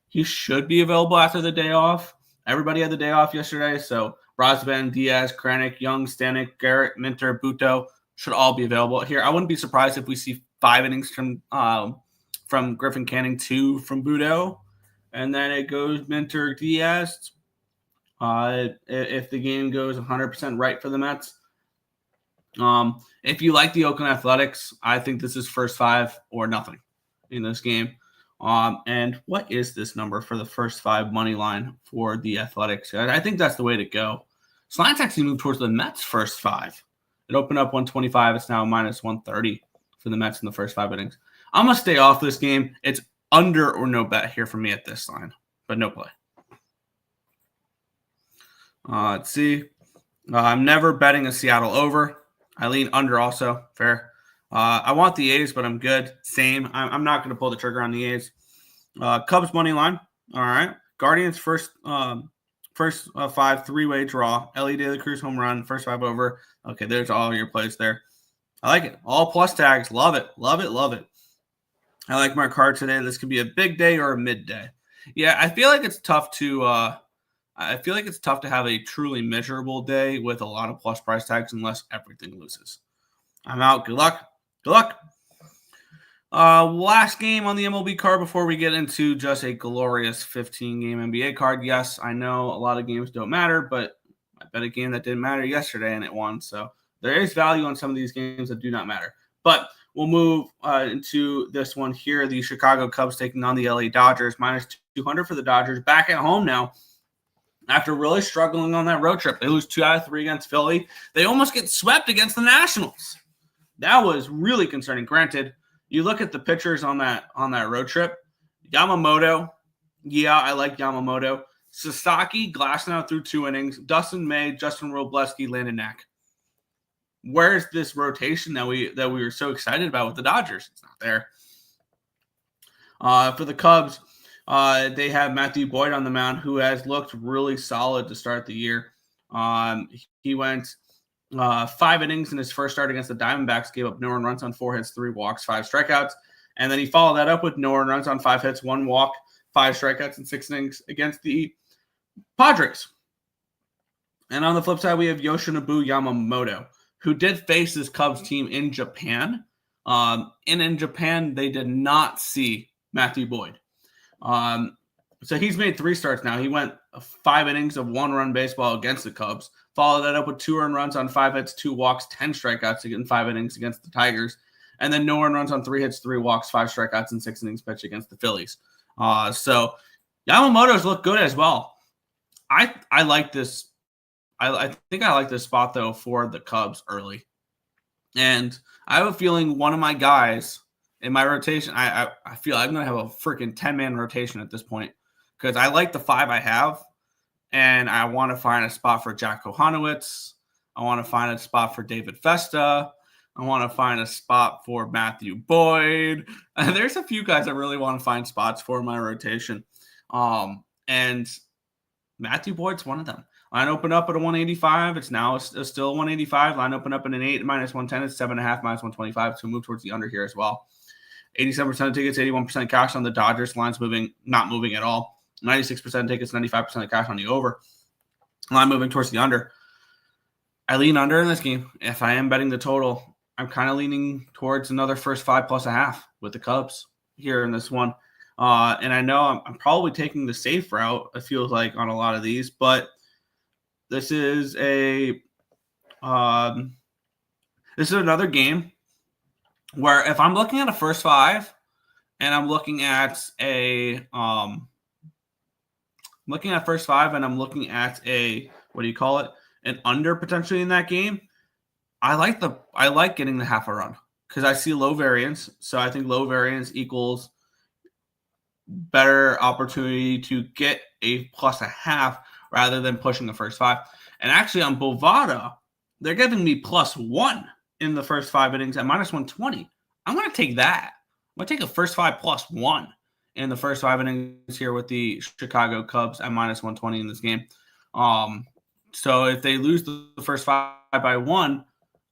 he should be available after the day off. Everybody had the day off yesterday, so Rosban, Diaz, Kranick, Young, Stanek, Garrett, Minter, Buto should all be available here. I wouldn't be surprised if we see 5 innings from Griffin Canning, 2 from Buto, and then it goes Minter, Diaz. If the game goes 100% right for the Mets. If you like the Oakland Athletics, I think this is first 5 or nothing in this game. And what is this number for the first 5 money line for the Athletics? I think that's the way to go. So line's actually moved towards the Mets first 5. It opened up 125. It's now minus 130 for the Mets in the first 5 innings. I'm going to stay off this game. It's under or no bet here for me at this line, but no play. Let's see. I'm never betting a Seattle over. I lean under also. Fair. I want the A's, but I'm good. Same. I'm not going to pull the trigger on the A's. Cubs money line. All right. Guardians first 5 3-way draw. Ellie De La Cruz home run. First 5 over. Okay, there's all your plays there. I like it. All plus tags. Love it. Love it. Love it. I like my card today. This could be a big day or a midday. Yeah, I feel like it's tough to have a truly measurable day with a lot of plus price tags unless everything loses. I'm out. Good luck. Good luck. Last game on the MLB card before we get into just a glorious 15-game NBA card. Yes, I know a lot of games don't matter, but I bet a game that didn't matter yesterday and it won. So there is value on some of these games that do not matter. But we'll move into this one here. The Chicago Cubs taking on the LA Dodgers. Minus 200 for the Dodgers. Back at home now. After really struggling on that road trip. They lose 2 out of 3 against Philly. They almost get swept against the Nationals. That was really concerning. Granted, you look at the pitchers on that road trip. Yamamoto. Yeah, I like Yamamoto. Sasaki, Glasnow through 2 innings. Dustin May, Justin Robleski, Landon Knack. Where's this rotation that we were so excited about with the Dodgers? It's not there. For the Cubs, They have Matthew Boyd on the mound, who has looked really solid to start the year. He went 5 innings in his first start against the Diamondbacks, gave up no earned runs on 4 hits, 3 walks, 5 strikeouts. And then he followed that up with no earned runs on 5 hits, 1 walk, 5 strikeouts, and 6 innings against the Padres. And on the flip side, we have Yoshinobu Yamamoto, who did face this Cubs team in Japan. And in Japan, they did not see Matthew Boyd. So he's made 3 starts now. He went 5 innings of 1-run baseball against the Cubs, followed that up with 2 earned runs on 5 hits, 2 walks, 10 strikeouts in 5 innings against the Tigers, and then no earned runs on 3 hits, 3 walks, 5 strikeouts, and 6 innings pitched against the Phillies. So Yamamoto's looked good as well. I like this. I think I like this spot, though, for the Cubs early. And I have a feeling one of my guys in my rotation, I feel I'm going to have a freaking 10-man rotation at this point because I like the 5 I have, and I want to find a spot for Jack Kohanowitz. I want to find a spot for David Festa. I want to find a spot for Matthew Boyd. There's a few guys I really want to find spots for in my rotation. And Matthew Boyd's one of them. Line opened up at a 185. It's now still 185. Line opened up at an 8 minus 110. It's 7.5 minus 125. So move towards the under here as well. 87% of tickets, 81% cash on the Dodgers. Line's not moving at all. 96% tickets, 95% of cash on the over. Line moving towards the under. I lean under in this game. If I am betting the total, I'm kind of leaning towards another first 5 plus a half with the Cubs here in this one. And I know I'm probably taking the safe route, it feels like, on a lot of these, but this is another game where if I'm looking at a first 5 and I'm looking at first 5 and I'm looking at an under potentially in that game, I like getting the half a run because I see low variance. So I think low variance equals better opportunity to get a plus a half rather than pushing the first 5. And actually on Bovada, they're giving me +1 in the first 5 innings at minus 120. I'm going to take that. I'm going to take a first 5 +1 in the first 5 innings here with the Chicago Cubs at minus 120 in this game. So if they lose the first 5 by 1,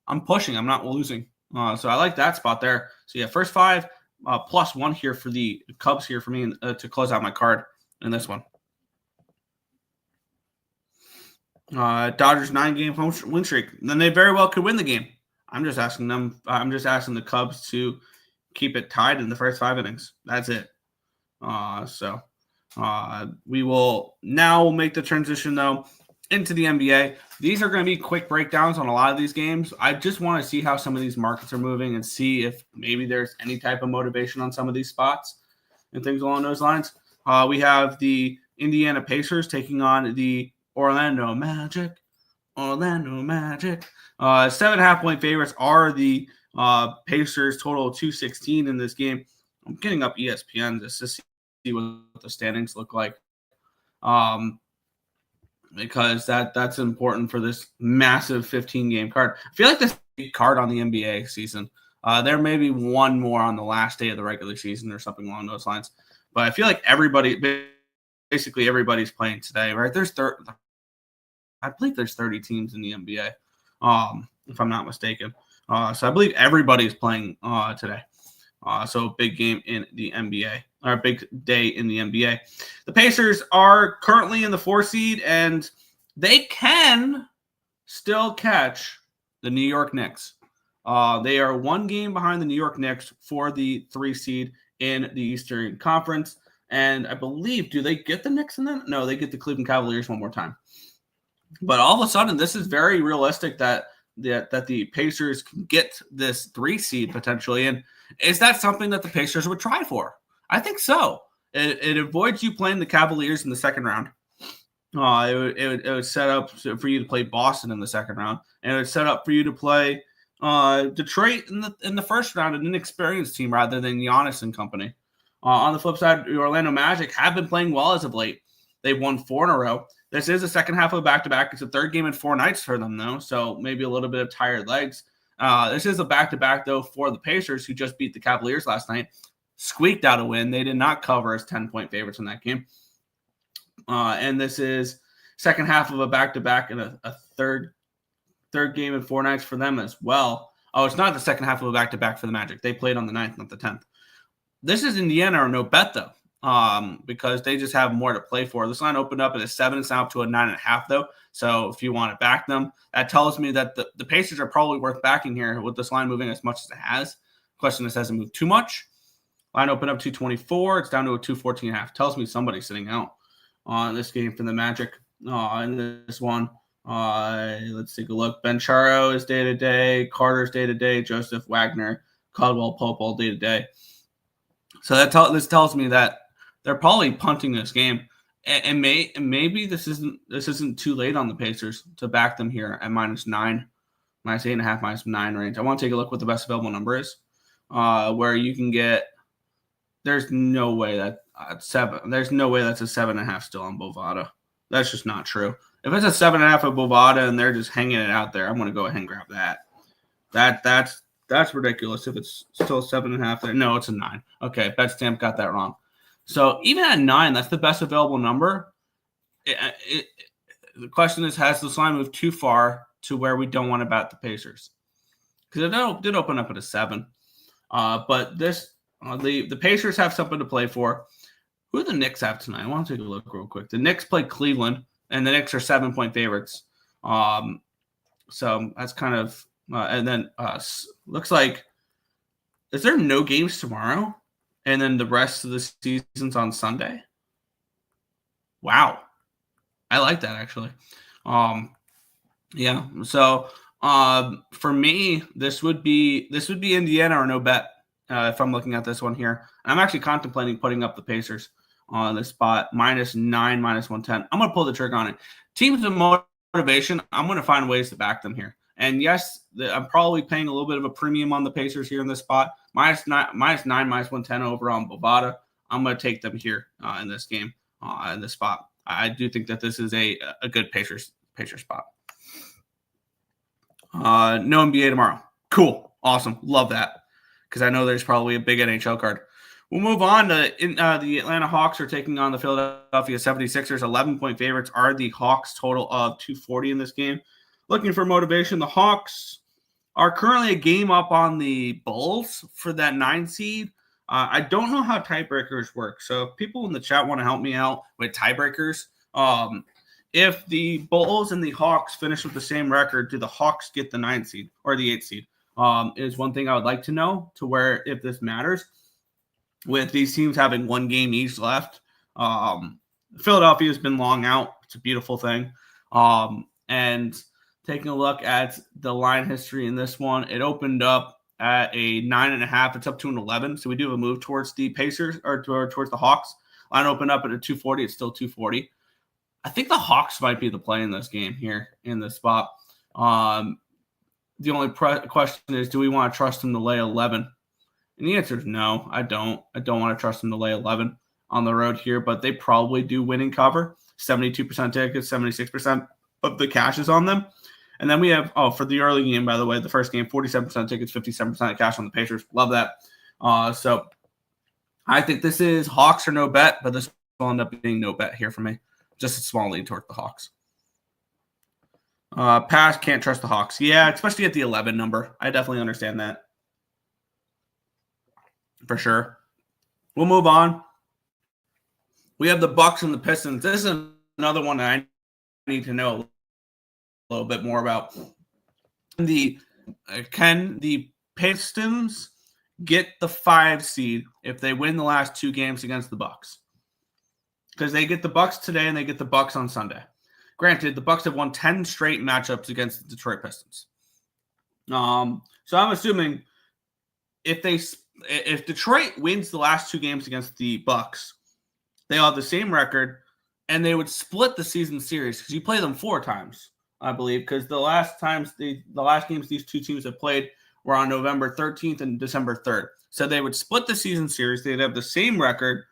I'm pushing. I'm not losing. So I like that spot there. So yeah, first 5 +1 here for the Cubs here for me to close out my card in this one. Dodgers 9-game win streak. Then they very well could win the game. I'm just asking the Cubs to keep it tied in the first 5 innings. That's it. We will now make the transition though into the NBA. These are going to be quick breakdowns on a lot of these games. I just want to see how some of these markets are moving and see if maybe there's any type of motivation on some of these spots and things along those lines. We have the Indiana Pacers taking on the Orlando Magic. 7.5 point favorites are the Pacers, total 216 in this game. I'm getting up ESPN just to see what the standings look like. Because that's important for this massive 15-game card. I feel like this big card on the NBA season. There may be one more on the last day of the regular season or something along those lines. But I feel like basically everybody's playing today, right? I believe there's 30 teams in the NBA, if I'm not mistaken. So I believe everybody's playing today. So big game in the NBA, or big day in the NBA. The Pacers are currently in the 4 seed, and they can still catch the New York Knicks. They are 1 game behind the New York Knicks for the 3 seed in the Eastern Conference. And I believe, do they get the Knicks in that? No, they get the Cleveland Cavaliers one more time. But all of a sudden, this is very realistic that the Pacers can get this 3 seed potentially. And is that something that the Pacers would try for? I think so. It avoids you playing the Cavaliers in the second round. It would set up for you to play Boston in the second round, and it would set up for you to play Detroit in the first round, an inexperienced team rather than Giannis and company. On the flip side, the Orlando Magic have been playing well as of late. They've won 4 in a row. This is the second half of a back-to-back. It's a 3rd game in 4 nights for them, though, so maybe a little bit of tired legs. This is a back-to-back, though, for the Pacers, who just beat the Cavaliers last night. squeaked out a win. They did not cover as 10-point favorites in that game. And this is second half of a back-to-back and a third game in 4 nights for them as well. Oh, it's not the second half of a back-to-back for the Magic. They played on the 9th, not the 10th. This is Indiana or no bet, though, because they just have more to play for. This line opened up at a 7. It's now up to a 9.5, though. So if you want to back them, that tells me that the Pacers are probably worth backing here with this line moving as much as it has. Question is, has it moved too much? Line opened up 224. It's down to a 214.5. Tells me somebody's sitting out on this game for the Magic. In this one, let's take a look. Ben Charo is day-to-day. Carter's day-to-day. Joseph Wagner, Caldwell Pope all day-to-day. So this tells me that they're probably punting this game, and maybe this isn't too late on the Pacers to back them here at -9, -8.5, -9 range. I want to take a look what the best available number is, where you can get. There's no way that at 7. There's no way that's a 7.5 still on Bovada. That's just not true. If it's a 7.5 of Bovada and they're just hanging it out there, I'm going to go ahead and grab that. That's ridiculous. If it's still 7.5 there, no, it's a 9. Okay, BetStamp got that wrong. So even at 9, that's the best available number. The question is, has this line moved too far to where we don't want to bet the Pacers? Because it did open up at a 7. But this the Pacers have something to play for. Who do the Knicks have tonight? I want to take a look real quick. The Knicks play Cleveland, and the Knicks are 7-point favorites. So that's kind of and then looks like, is there no games tomorrow? And then the rest of the season's on Sunday? Wow. I like that, actually. Yeah. So for me, this would be Indiana or no bet if I'm looking at this one here. And I'm actually contemplating putting up the Pacers on this spot, -9, -110. I'm going to pull the trigger on it. Teams of motivation, I'm going to find ways to back them here. And yes, I'm probably paying a little bit of a premium on the Pacers here in this spot. -9, -110 over on Bovada. I'm going to take them here in this game, in this spot. I do think that this is a good Pacers spot. No NBA tomorrow. Cool. Awesome. Love that. Because I know there's probably a big NHL card. We'll move on to the Atlanta Hawks are taking on the Philadelphia 76ers. 11-point favorites are the Hawks, total of 240 in this game. Looking for motivation, the Hawks are currently a game up on the Bulls for that 9 seed. I don't know how tiebreakers work. So if people in the chat want to help me out with tiebreakers, if the Bulls and the Hawks finish with the same record, do the Hawks get the 9 seed or the 8 seed? Is one thing I would like to know, to where if this matters. With these teams having 1 game each left, Philadelphia has been long out. It's a beautiful thing. And taking a look at the line history in this one, it opened up at a 9.5. It's up to an 11. So we do have a move towards the Pacers or towards the Hawks. Line opened up at a 240. It's still 240. I think the Hawks might be the play in this game here in this spot. The only question is, do we want to trust them to lay 11? And the answer is no, I don't. I don't want to trust them to lay 11 on the road here, but they probably do win and cover. 72% tickets, 76% of the cash is on them. And then we have, for the early game, by the way, the first game, 47% tickets, 57% of cash on the Pacers. Love that. So I think this is Hawks or no bet, but this will end up being no bet here for me. Just a small lead toward the Hawks. Pass, can't trust the Hawks. Yeah, especially at the 11 number. I definitely understand that. For sure. We'll move on. We have the Bucks and the Pistons. This is another one that I need to know a little bit more about. Can the Pistons get the 5 seed if they win the last 2 games against the Bucks? Because they get the Bucks today and they get the Bucks on Sunday. Granted, the Bucks have won 10 straight matchups against the Detroit Pistons. So I'm assuming if Detroit wins the last 2 games against the Bucks, they'll have the same record, and they would split the season series because you play them 4 times, I believe, because the last games these 2 teams have played were on November 13th and December 3rd. So they would split the season series. They'd have the same record.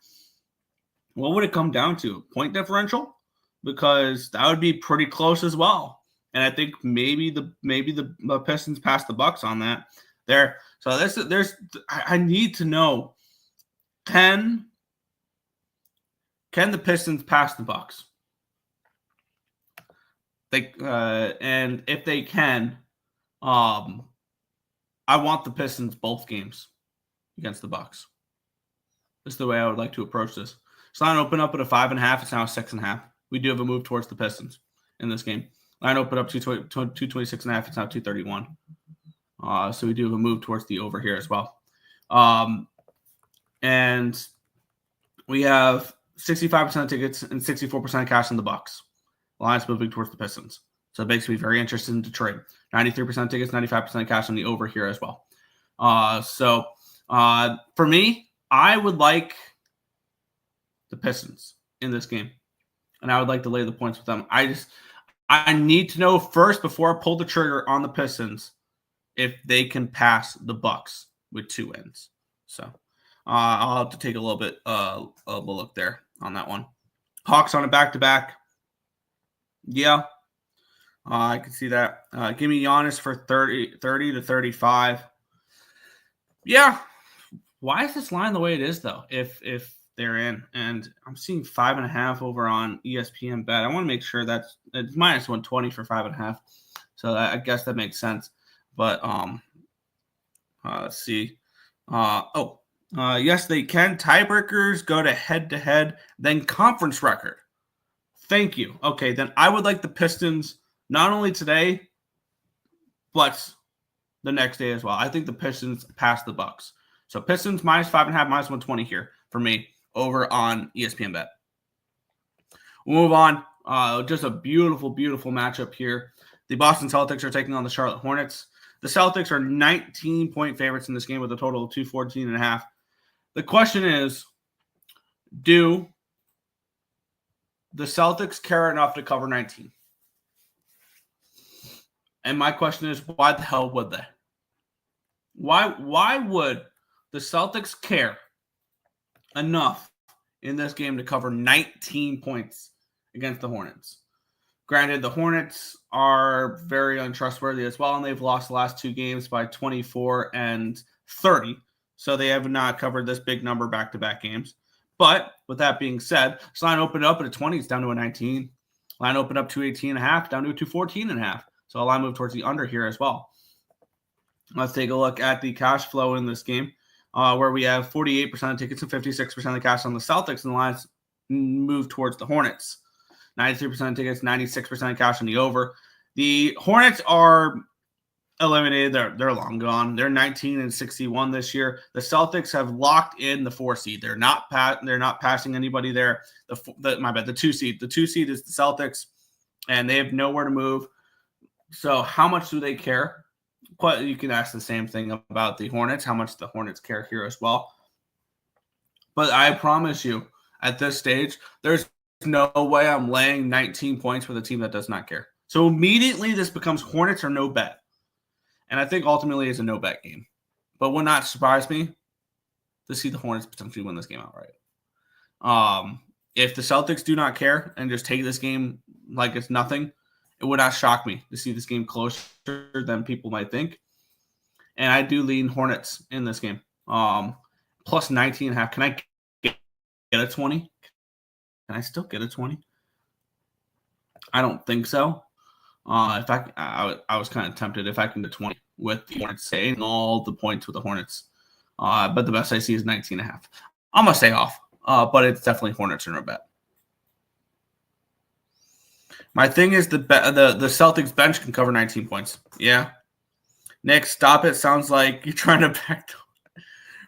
What would it come down to? Point differential? Because that would be pretty close as well. And I think maybe the Pistons passed the Bucks on that there. So I need to know Can the Pistons pass the Bucks? And if they can, I want the Pistons both games against the Bucks. This is the way I would like to approach this. So line open up at a 5.5. It's now a 6.5. We do have a move towards the Pistons in this game. Line open up 226.5. It's now 231. So we do have a move towards the over here as well. And we have 65% of tickets and 64% of cash in the Bucks. The line's moving towards the Pistons. So it makes me very interested in Detroit. 93% tickets, 95% of cash on the over here as well. For me, I would like the Pistons in this game. And I would like to lay the points with them. I need to know first before I pull the trigger on the Pistons if they can pass the Bucks with 2 wins. So I'll have to take a little bit of a look there on that one. Hawks on a back-to-back. Yeah, I can see that. Give me Giannis for 30 to 35. Yeah. Why is this line the way it is, though, if they're in? And I'm seeing 5.5 over on ESPN Bet. I want to make sure it's minus 120 for 5.5. So I guess that makes sense. But let's see. Yes, they can. Tiebreakers go to head-to-head, then conference record. Thank you. Okay, then I would like the Pistons not only today, but the next day as well. I think the Pistons pass the Bucks. So Pistons minus 5.5, minus 120 here for me over on ESPN Bet. We'll move on. Just a beautiful, beautiful matchup here. The Boston Celtics are taking on the Charlotte Hornets. The Celtics are 19-point favorites in this game with a total of 214.5. The question is, do the Celtics care enough to cover 19? And my question is, why the hell would they? Why would the Celtics care enough in this game to cover 19 points against the Hornets? Granted, the Hornets are very untrustworthy as well, and they've lost the last 2 games by 24 and 30. So they have not covered this big number back-to-back games. But with that being said, this line opened up at a 20. It's down to a 19. Line opened up to 18.5, down to a 214.5. So a line move towards the under here as well. Let's take a look at the cash flow in this game, where we have 48% of tickets and 56% of cash on the Celtics, and the lines move towards the Hornets. 93% of tickets, 96% of cash on the over. The Hornets are eliminated. They're long gone. They're 19-61 this year. The Celtics have locked in the 4 seed. They're not passing anybody there. The 2 seed. The 2 seed is the Celtics, and they have nowhere to move. So how much do they care? But you can ask the same thing about the Hornets. How much the Hornets care here as well. But I promise you, at this stage, there's no way I'm laying 19 points with a team that does not care. So immediately this becomes Hornets or no bet. And I think ultimately it's a no bet game. But would not surprise me to see the Hornets potentially win this game outright. If the Celtics do not care and just take this game like it's nothing, it would not shock me to see this game closer than people might think. And I do lean Hornets in this game. Plus 19.5. Can I get a 20? Can I still get a 20? I don't think so. I was kind of tempted if I can get 20 with the Hornets, saying all the points with the Hornets. But the best I see is 19.5. I'm going to stay off, but it's definitely Hornets or no bet. My thing is the Celtics bench can cover 19 points. Yeah. Nick, stop it. Sounds like you're trying to back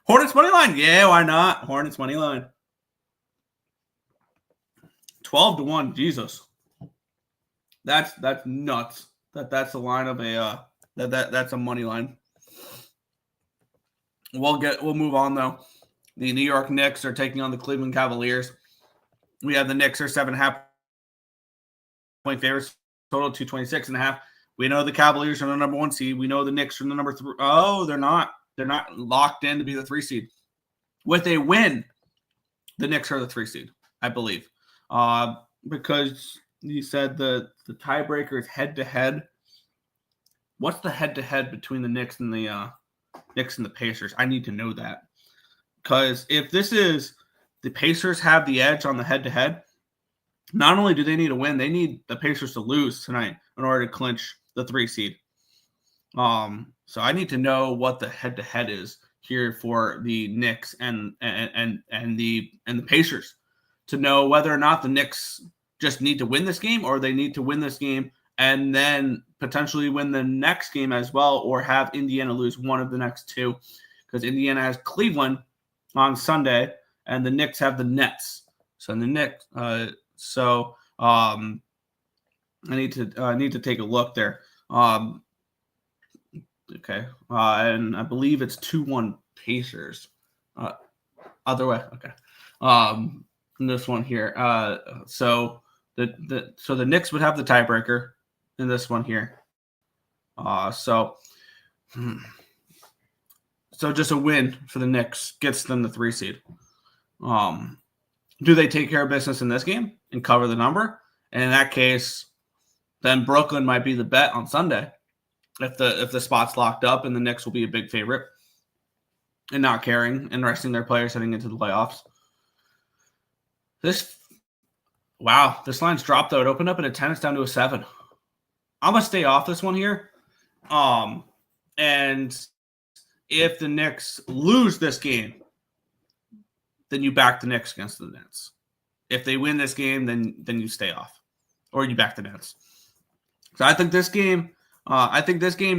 Hornets money line. Yeah, why not? Hornets money line. 12-1. Jesus. That's nuts. That's a line of a that's a money line. We'll move on though. The New York Knicks are taking on the Cleveland Cavaliers. We have the Knicks are 7.5 point favorites, total 226.5. We know the Cavaliers are the number 1 seed. We know the Knicks are the number 3. Oh, they're not. They're not locked in to be the 3 seed. With a win, the Knicks are the 3 seed, I believe. Because you said the tiebreaker is head-to-head. What's the head-to-head between the Knicks and the Pacers? I need to know that. Because if this is the Pacers have the edge on the head-to-head, not only do they need a win, they need the Pacers to lose tonight in order to clinch the 3 seed. So I need to know what the head-to-head is here for the Knicks and the Pacers to know whether or not the Knicks just need to win this game, or they need to win this game and then potentially win the next game as well, or have Indiana lose one of the next two, because Indiana has Cleveland on Sunday and the Knicks have the Nets. So the Knicks, I need to take a look there. Okay, and I believe it's 2-1 Pacers. Other way, okay. This one here. So the Knicks would have the tiebreaker in this one here. So just a win for the Knicks gets them the 3 seed. Do they take care of business in this game and cover the number? And in that case, then Brooklyn might be the bet on Sunday if the spot's locked up, and the Knicks will be a big favorite and not caring and resting their players heading into the playoffs. This line's dropped though. It opened up at a 10. It's down to a 7. I'm gonna stay off this one here. And if the Knicks lose this game, then you back the Knicks against the Nets. If they win this game, then you stay off, or you back the Nets. So I think this game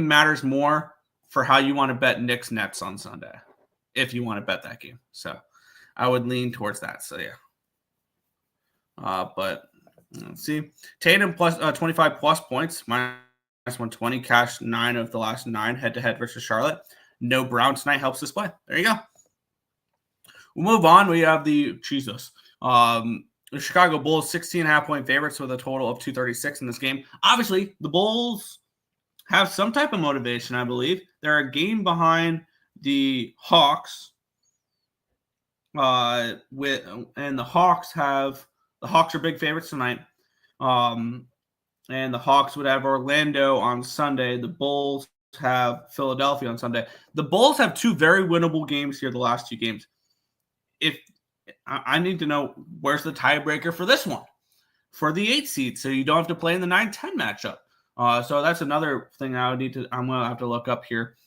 matters more for how you want to bet Knicks Nets on Sunday, if you want to bet that game. So I would lean towards that. So yeah. But let's see. Tatum plus 25 plus points, minus 120, cash 9 of the last 9 head-to-head versus Charlotte. No Brown tonight helps this play. There you go. We'll move on. We have the Chicago Bulls 16.5 point favorites with a total of 236 in this game. Obviously, the Bulls have some type of motivation, I believe. They're a game behind the Hawks. The Hawks are big favorites tonight. And the Hawks would have Orlando on Sunday. The Bulls have Philadelphia on Sunday. The Bulls have 2 very winnable games here, the last 2 games. If I need to know where's the tiebreaker for this one, for the 8 seed, so you don't have to play in the 9-10 matchup. So that's another thing I'm going to have to look up here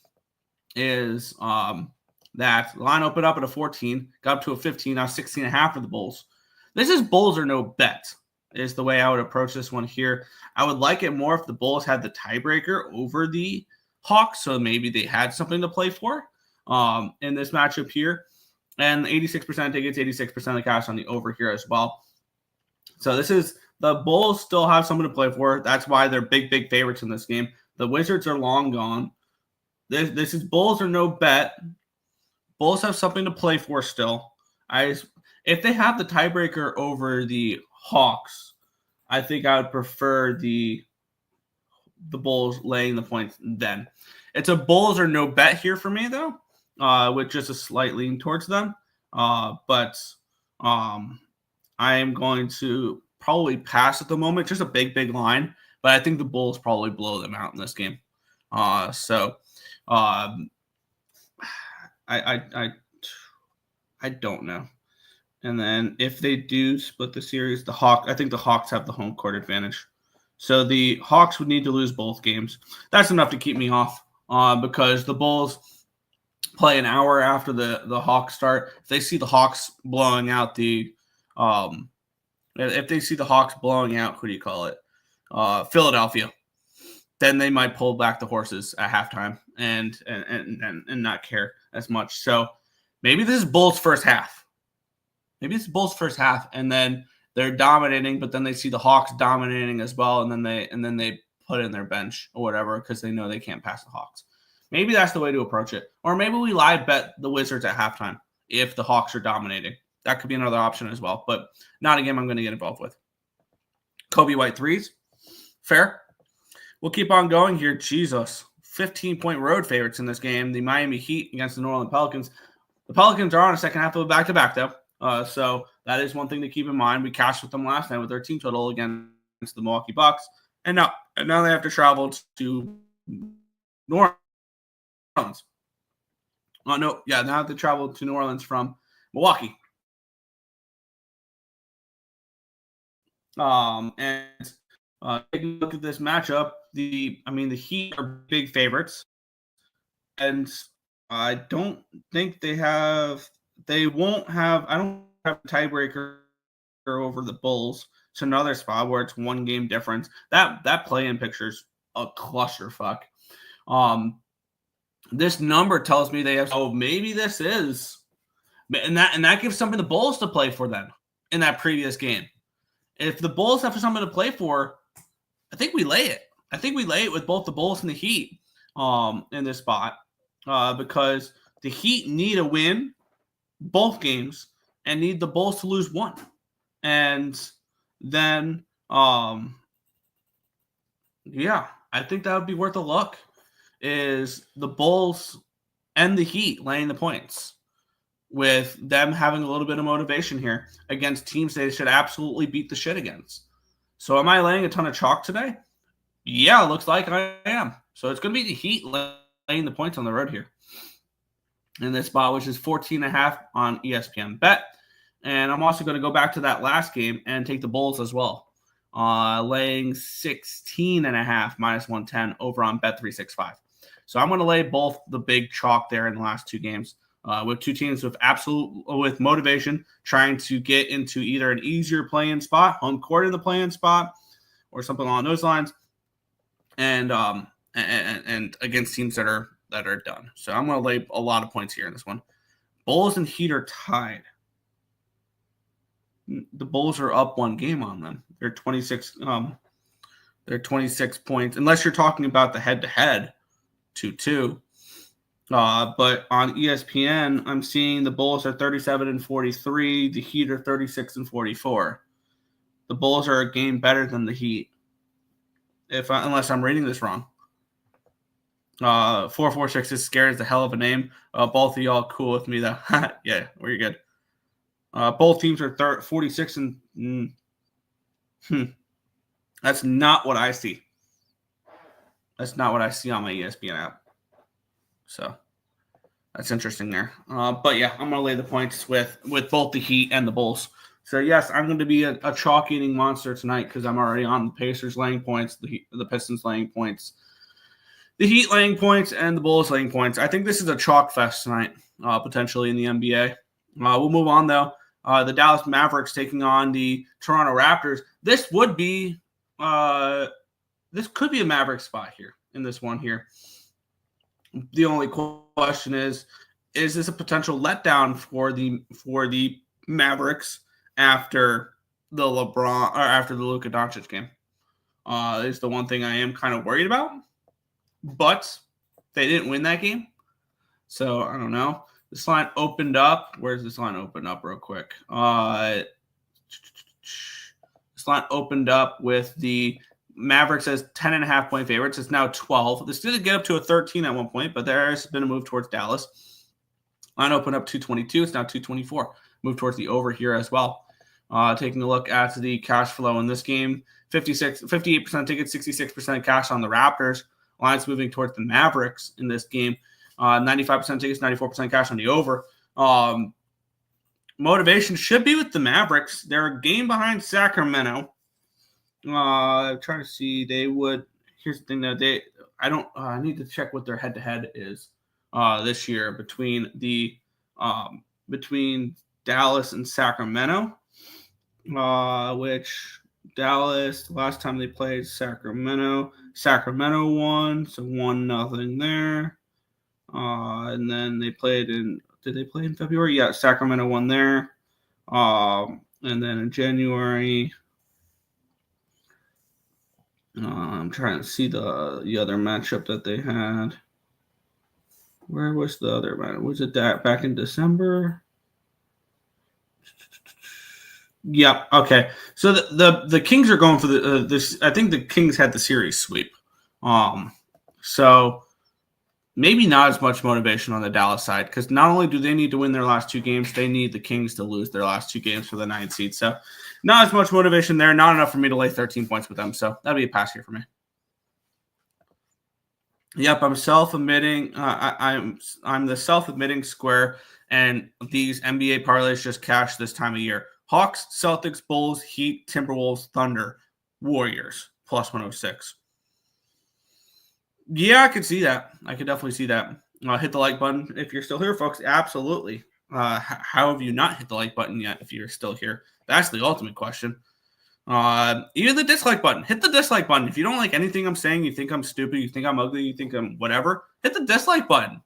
is that line opened up at a 14, got up to a 15, now 16.5 for the Bulls. This is Bulls or no bet is the way I would approach this one here. I would like it more if the Bulls had the tiebreaker over the Hawks, so maybe they had something to play for in this matchup here. And 86% tickets, 86% of the cash on the over here as well. So this is the Bulls still have something to play for. That's why they're big favorites in this game. The Wizards are long gone. This is Bulls or no bet. Bulls have something to play for still. If they have the tiebreaker over the Hawks, I think I would prefer the Bulls laying the points then. It's a Bulls or no bet here for me, though, with just a slight lean towards them. But I am going to probably pass at the moment. Just a big line. But I think the Bulls probably blow them out in this game. I don't know. And then if they do split the series, I think the Hawks have the home court advantage. So the Hawks would need to lose both games. That's enough to keep me off because the Bulls play an hour after the Hawks start. If they see the Hawks blowing out who do you call it? Philadelphia, then they might pull back the horses at halftime and not care as much. So maybe this is Bulls first half. And then they're dominating, but then they see the Hawks dominating as well, and then they put in their bench or whatever because they know they can't pass the Hawks. Maybe that's the way to approach it. Or maybe we live bet the Wizards at halftime if the Hawks are dominating. That could be another option as well, but not a game I'm going to get involved with. Kobe White threes. Fair. We'll keep on going here. Jesus. 15-point road favorites in this game. The Miami Heat against the New Orleans Pelicans. The Pelicans are on a second half of a back-to-back, though. So that is one thing to keep in mind. We cashed with them last night with their team total against the Milwaukee Bucks. And now they have to travel to New Orleans. Oh, no. Yeah, now I have to travel to New Orleans from Milwaukee. And taking a look at this matchup, the Heat are big favorites. And I don't think they won't have a tiebreaker over the Bulls. It's another spot where it's one game difference. That play-in picture's a clusterfuck. This number tells me they have. Oh, maybe this is, and that gives something the Bulls to play for then in that previous game. If the Bulls have something to play for, I think we lay it. I think we lay it with both the Bulls and the Heat in this spot because the Heat need a win both games and need the Bulls to lose one. And then, I think that would be worth a look, is the Bulls and the Heat laying the points with them having a little bit of motivation here against teams they should absolutely beat the shit against. So am I laying a ton of chalk today? Yeah, it looks like I am. So it's going to be the Heat laying the points on the road here in this spot, which is 14.5 on ESPN Bet. And I'm also going to go back to that last game and take the Bulls as well. Laying 16.5 minus 110 over on Bet365. So I'm going to lay both the big chalk there in the last two games with two teams with motivation, trying to get into either an easier play-in spot, home court in the play-in spot, or something along those lines, and against teams that are done. So I'm going to lay a lot of points here in this one. Bulls and Heat are tied. The Bulls are up one game on them. They're 26. They're 26 points, unless you're talking about the head-to-head 2-2. But on ESPN, I'm seeing the Bulls are 37-43. The Heat are 36-44. The Bulls are a game better than the Heat, unless I'm reading this wrong. 446 is scared is a hell of a name. Both of y'all cool with me though. Yeah, we're good. Both teams are 46 and that's not what I see. That's not what I see on my ESPN app. So that's interesting there. But yeah, I'm gonna lay the points with both the Heat and the Bulls. So yes, I'm going to be a chalk eating monster tonight because I'm already on the Pacers laying points, the Pistons laying points, the Heat laying points, and the Bulls laying points. I think this is a chalk fest tonight, potentially in the NBA. We'll move on though. The Dallas Mavericks taking on the Toronto Raptors. This could be a Maverick spot here in this one here. The only question is this a potential letdown for the Mavericks after the LeBron or after the Luka Doncic game? Is the one thing I am kind of worried about. But they didn't win that game, so I don't know. This line opened up. Where's this line open up real quick? This line opened up with the Mavericks as 10.5 point favorites. It's now 12. This did get up to a 13 at one point, but there has been a move towards Dallas. Line opened up 222. It's now 224. Move towards the over here as well. Taking a look at the cash flow in this game, 58% tickets, 66% cash on the Raptors. Line's moving towards the Mavericks in this game. 95% tickets, 94% cash on the over. Motivation should be with the Mavericks. They're a game behind Sacramento. I'm trying to see. Here's the thing though. I need to check what their head-to-head is this year between Dallas and Sacramento. Which Dallas, last time they played Sacramento won, so 1-0 there. And then did they play in February? Yeah, Sacramento won there. And then in January, I'm trying to see the other matchup that they had. Where was the other matchup? Was it that back in December? Yep. Okay. So the Kings are going for this. I think the Kings had the series sweep. So maybe not as much motivation on the Dallas side because not only do they need to win their last two games, they need the Kings to lose their last two games for the 9th seed. So not as much motivation there. Not enough for me to lay 13 points with them. So that'd be a pass here for me. Yep, I'm self-admitting. I'm the self-admitting square, and these NBA parlays just cash this time of year. Hawks, Celtics, Bulls, Heat, Timberwolves, Thunder, Warriors plus 106. Yeah, I could see that. I could definitely see that. Hit the like button if you're still here, folks. Absolutely. How have you not hit the like button yet if you're still here? That's the ultimate question. Even the dislike button. Hit the dislike button. If you don't like anything I'm saying, you think I'm stupid, you think I'm ugly, you think I'm whatever, hit the dislike button.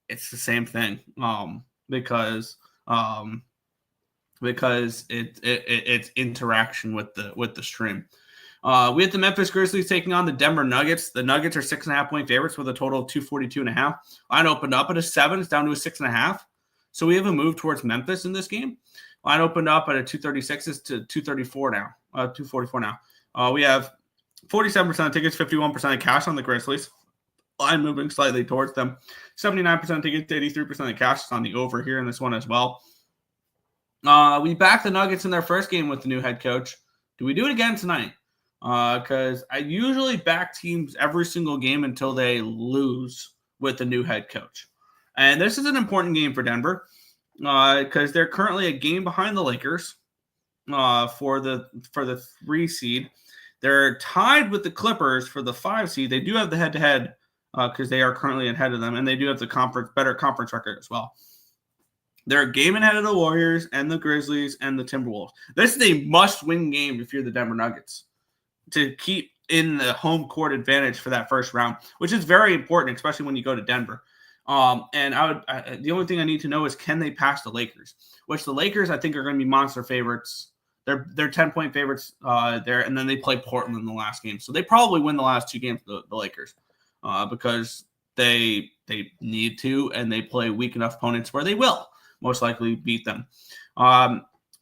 It's the same thing. Because it's interaction with the stream. We had the Memphis Grizzlies taking on the Denver Nuggets. The Nuggets are 6.5 point favorites with a total of 242.5. Line opened up at a 7. It's down to a 6.5. So we have a move towards Memphis in this game. Line opened up at a 236 to 234 now. 244 now. We have 47% of tickets, 51% of cash on the Grizzlies. Line moving slightly towards them. 79% of tickets, 83% of cash is on the over here in this one as well. We backed the Nuggets in their first game with the new head coach. Do we do it again tonight? Because I usually back teams every single game until they lose with the new head coach. And this is an important game for Denver because they're currently a game behind the Lakers for the 3 seed. They're tied with the Clippers for the 5 seed. They do have the head-to-head because they are currently ahead of them, and they do have the better conference record as well. They're a game ahead of the Warriors and the Grizzlies and the Timberwolves. This is a must-win game if you're the Denver Nuggets to keep in the home court advantage for that first round, which is very important, especially when you go to Denver. And the only thing I need to know is can they pass the Lakers? Which the Lakers I think are going to be monster favorites. They're 10-point favorites there, and then they play Portland in the last game, so they probably win the last 2 games. The Lakers because they need to, and they play weak enough opponents where they will most likely beat them.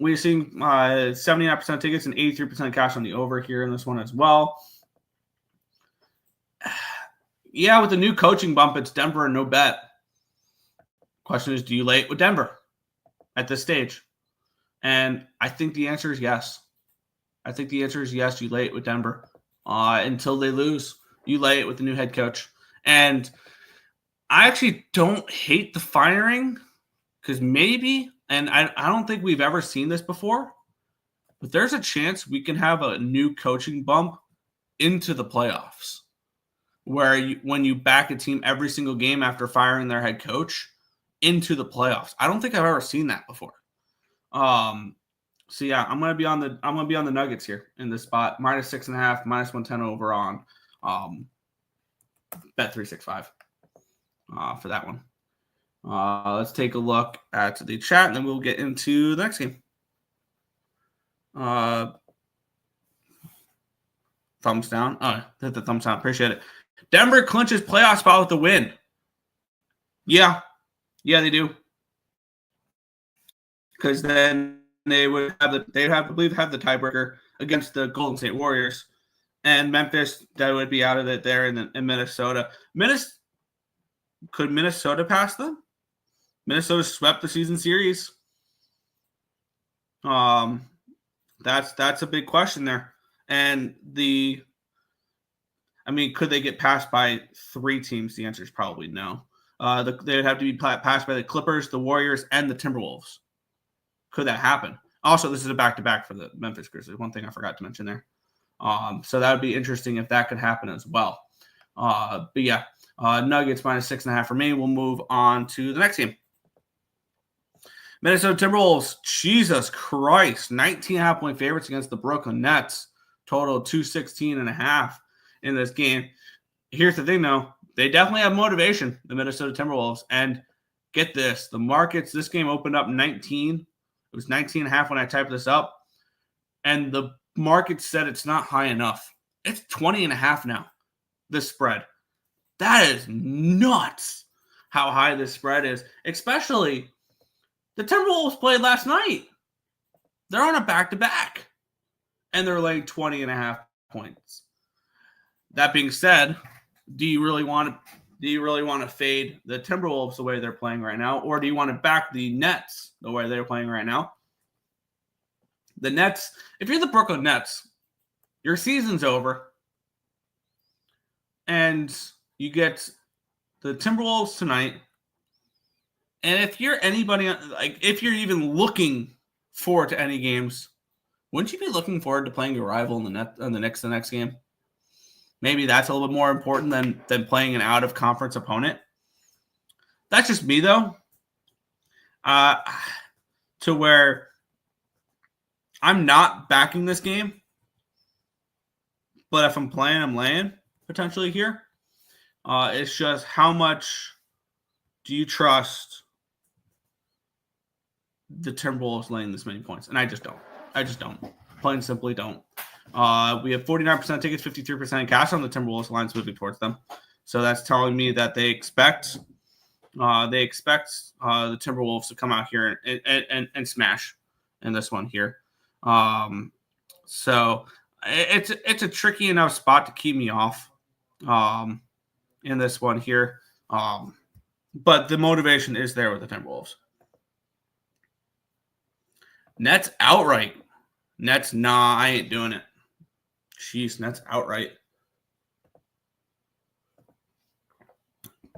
We've seen 79% tickets and 83% cash on the over here in this one as well. Yeah, with the new coaching bump, it's Denver and no bet. Question is, do you lay it with Denver at this stage? And I think the answer is yes. I think the answer is yes, you lay it with Denver until they lose. You lay it with the new head coach. And I actually don't hate the firing because maybe, and I don't think we've ever seen this before, but there's a chance we can have a new coaching bump into the playoffs where when you back a team every single game after firing their head coach into the playoffs. I don't think I've ever seen that before. So yeah, I'm gonna be on the Nuggets here in this spot. -6.5, -110 over on Bet365 for that one. Let's take a look at the chat, and then we'll get into the next game. Thumbs down. Oh, hit the thumbs down. Appreciate it. Denver clinches playoff spot with the win. Yeah, they do. Because then they'd have the tiebreaker against the Golden State Warriors, and Memphis that would be out of it there in Minnesota. Could Minnesota pass them? Minnesota swept the season series. That's a big question there. And could they get passed by 3 teams? The answer is probably no. They would have to be passed by the Clippers, the Warriors, and the Timberwolves. Could that happen? Also, this is a back-to-back for the Memphis Grizzlies. One thing I forgot to mention there. So that would be interesting if that could happen as well. But yeah, Nuggets -6.5 for me. We'll move on to the next game. Minnesota Timberwolves, Jesus Christ, 19.5 point favorites against the Brooklyn Nets. Total 216.5 in this game. Here's the thing, though. They definitely have motivation, the Minnesota Timberwolves. And get this, the markets, this game opened up 19. It was 19.5 when I typed this up. And the market said it's not high enough. It's 20.5 now, this spread. That is nuts how high this spread is, especially the Timberwolves played last night. They're on a back-to-back, and they're laying 20.5 points. That being said, do you really want to fade the Timberwolves the way they're playing right now, or do you want to back the Nets the way they're playing right now? The Nets, if you're the Brooklyn Nets, your season's over. And you get the Timberwolves tonight. And if you're anybody, like if you're even looking forward to any games, wouldn't you be looking forward to playing your rival in the next game? Maybe that's a little bit more important than playing an out of conference opponent. That's just me though. To where I'm not backing this game, but if I'm playing, I'm laying potentially here. It's just how much do you trust the Timberwolves laying this many points? And I just don't. Plain and simply don't. We have 49% tickets, 53% cash on the Timberwolves lines moving towards them. So that's telling me that they expect the Timberwolves to come out here and smash in this one here. So it's a tricky enough spot to keep me off in this one here. But the motivation is there with the Timberwolves. Nets outright. Nets, nah, I ain't doing it. Jeez, Nets outright.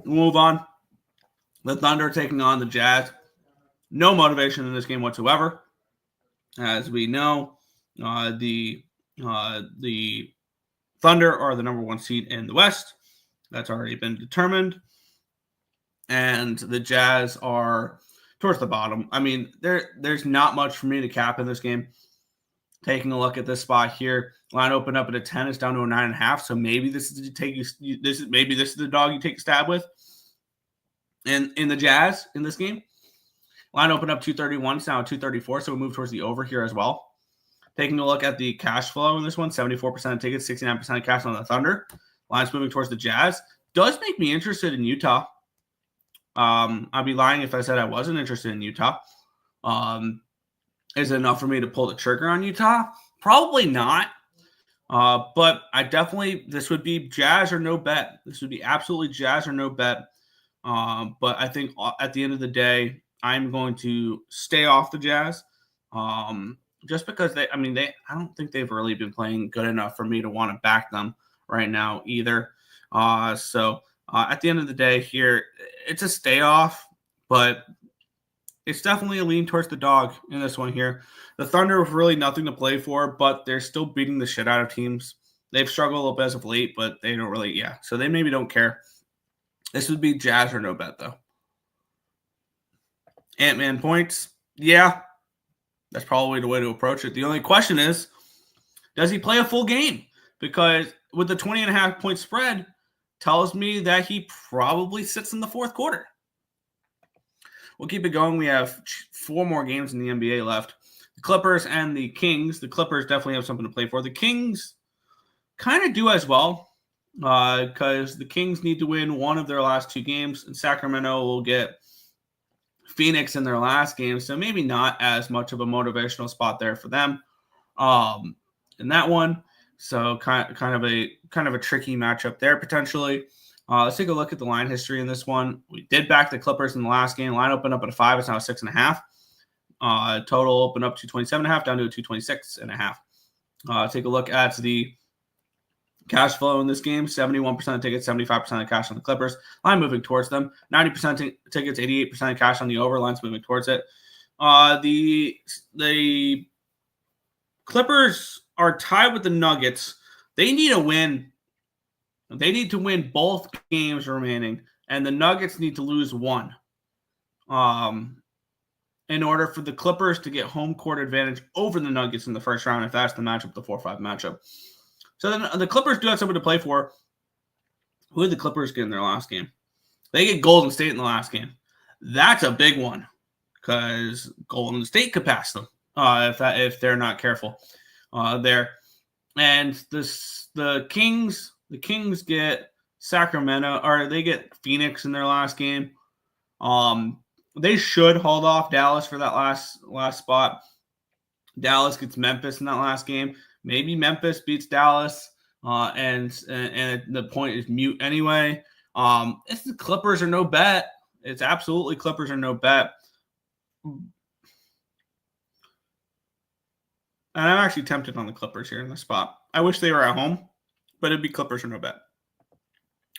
We'll move on. The Thunder taking on the Jazz. No motivation in this game whatsoever. As we know, the Thunder are the number one seed in the West. That's already been determined. And the Jazz are towards the bottom. I mean, there's not much for me to cap in this game. Taking a look at this spot here, line opened up at a 10, it's down to a 9.5. So maybe this is the dog you take a stab with. In the Jazz in this game, line opened up 231, it's now 234. So we move towards the over here as well. Taking a look at the cash flow in this one, 74% of tickets, 69% of cash on the Thunder. Lines moving towards the Jazz. Does make me interested in Utah. I'd be lying if I said I wasn't interested in Utah. Is it enough for me to pull the trigger on Utah? Probably not. But this would be Jazz or no bet. This would be absolutely Jazz or no bet. But I think at the end of the day, I'm going to stay off the Jazz. Just because I don't think they've really been playing good enough for me to want to back them right now either. So at the end of the day here, it's a stay off, but it's definitely a lean towards the dog in this one here. The Thunder have really nothing to play for, but they're still beating the shit out of teams. They've struggled a little bit as of late, but they don't really, so they maybe don't care. This would be Jazz or no bet, though. Ant-Man points. Yeah, that's probably the way to approach it. The only question is, does he play a full game? Because with the 20.5 point spread, tells me that he probably sits in the fourth quarter. We'll keep it going. We have 4 more games in the NBA left. The Clippers and the Kings. The Clippers definitely have something to play for. The Kings kind of do as well because the Kings need to win one of their last 2 games, and Sacramento will get Phoenix in their last game, so maybe not as much of a motivational spot there for them in that one. So kind of a tricky matchup there potentially. Let's take a look at the line history in this one. We did back the Clippers in the last game. Line opened up at a 5. It's now 6.5. Total opened up to 27.5 down to a 226.5. Take a look at the cash flow in this game. 71% of tickets, 75% of cash on the Clippers. Line moving towards them. 90% tickets, 88% of cash on the over. Line's moving towards it. The Clippers are tied with the Nuggets. They need a win. They need to win both games remaining, and the Nuggets need to lose one in order for the Clippers to get home court advantage over the Nuggets in the first round, if that's the matchup, the 4-5 matchup. So then the Clippers do have something to play for. Who did the Clippers get in their last game? They get Golden State in the last game. That's a big one because Golden State could pass them if they're not careful there. And the Kings get Sacramento, or they get Phoenix in their last game. They should hold off Dallas for that last spot. Dallas gets Memphis in that last game. Maybe Memphis beats Dallas, and the point is mute anyway. It's the Clippers or no bet. It's absolutely Clippers or no bet. And I'm actually tempted on the Clippers here in this spot. I wish they were at home, but it'd be Clippers or no bet.